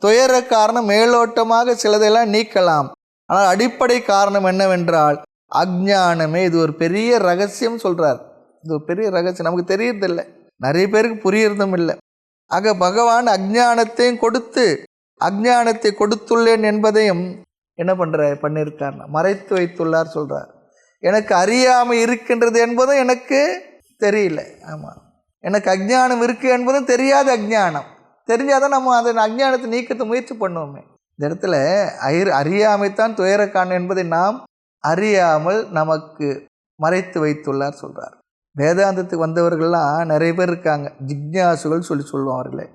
துயர காரணம் மேலோட்டமாக சிலதெல்லாம் நீக்கலாம். ஆனால் அடிப்படை காரணம் என்னவென்றால் அஞ்ஞானமே. இது ஒரு பெரிய ரகசியம் சொல்கிறார். இது ஒரு பெரிய ரகசியம், நமக்கு தெரியறதில்லை, நிறைய பேருக்கு புரியறதும் இல்லை. ஆக பகவான் அஞ்ஞானத்தையும் கொடுத்து, அஞ்ஞானத்தை கொடுத்துள்ளேன் என்பதையும் என்ன பண்ணியிருக்காருன்னா மறைத்து வைத்துள்ளார் சொல்கிறார். எனக்கு அறியாமை இருக்கின்றது என்பதும் எனக்கு தெரியல. ஆமாம், எனக்கு அஞ்ஞானம் இருக்குது என்பதும் தெரியாத அஞ்ஞானம். தெரிஞ்சாதான் நம்ம அந்த அஞ்ஞானத்தை நீக்கத்தை முயற்சி பண்ணுவோமே. இந்த இடத்துல அறியாமைத்தான் துயரக்கான என்பதை நாம் அறியாமல் நமக்கு மறைத்து வைத்துள்ளார் சொல்கிறார். வேதாந்தத்துக்கு வந்தவர்கள்லாம் நிறைய பேர் இருக்காங்க, ஜிக்ஞாசுகள் சொல்லுவோம் அவர்களே.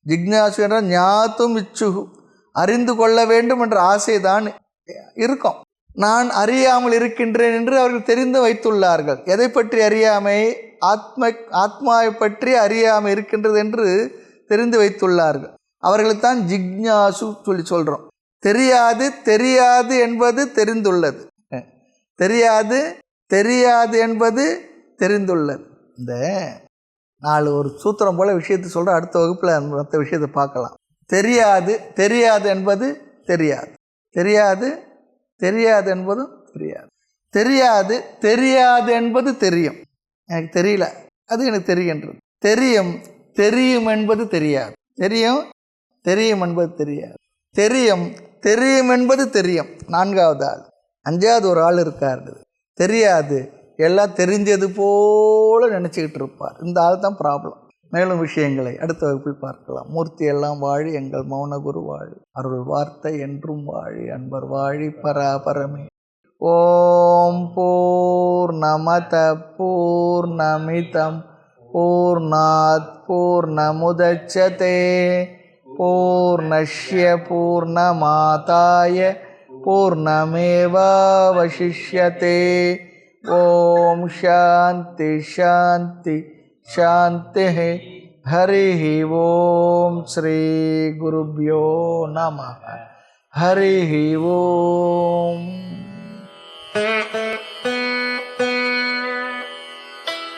ஜிக்ஞாசு என்றால் ஞாத்தும் இச்சுகு, அறிந்து கொள்ள வேண்டும் என்ற ஆசைதான் இருக்கும். நான் அறியாமல் இருக்கின்றேன் என்று அவர்கள் தெரிந்து வைத்துள்ளார்கள். எதை பற்றி அறியாமை? ஆத்மாவை பற்றி அறியாமை இருக்கின்றது என்று தெரிந்து வைத்துள்ளார்கள். அவர்களைத்தான் ஜிக்ஞாசு சொல்கிறோம். தெரியாது என்பது தெரிந்துள்ளது. தெரியாது என்பது தெரிந்துள்ளது. இந்த நாலு ஒரு சூத்திரம் போல விஷயத்தை சொல்கிற, அடுத்த வகுப்பில் மற்ற விஷயத்தை பார்க்கலாம். தெரியாது என்பது தெரியாது. தெரியாது என்பதும் தெரியாது. தெரியாது என்பது தெரியும். எனக்கு தெரியல, அது எனக்கு தெரிகின்றது. தெரியும் என்பது தெரியாது. தெரியும் என்பது தெரியாது. தெரியும் என்பது தெரியும். நான்காவது ஆள். அஞ்சாவது ஒரு ஆள் இருக்கார், தெரியாது, எல்லாம் தெரிஞ்சது போல நினச்சிக்கிட்டு இருப்பார். இந்த ஆள் தான் ப்ராப்ளம். மேலும் விஷயங்களை அடுத்த வகுப்பில் பார்க்கலாம். மூர்த்தி எல்லாம் வாழி, எங்கள் மௌன குரு வாழி, அருள் வார்த்தை என்றும் வாழி, அன்பர் வாழி, பராபரமே. ஓம் பூர்ணமத பூர்ணமிதம் பூர்ணாத் பூர்ணமுதச்யதே பூர்ணஸ்ய பூர்ணமாதாய பூர்ணமேவாவசிஷ்யதே. ஓம் சாந்தி சாந்தி சாந்தி. ஹரிः ஓம். ஸ்ரீ குருப்யோ நமः. ஹரிः ஓம்.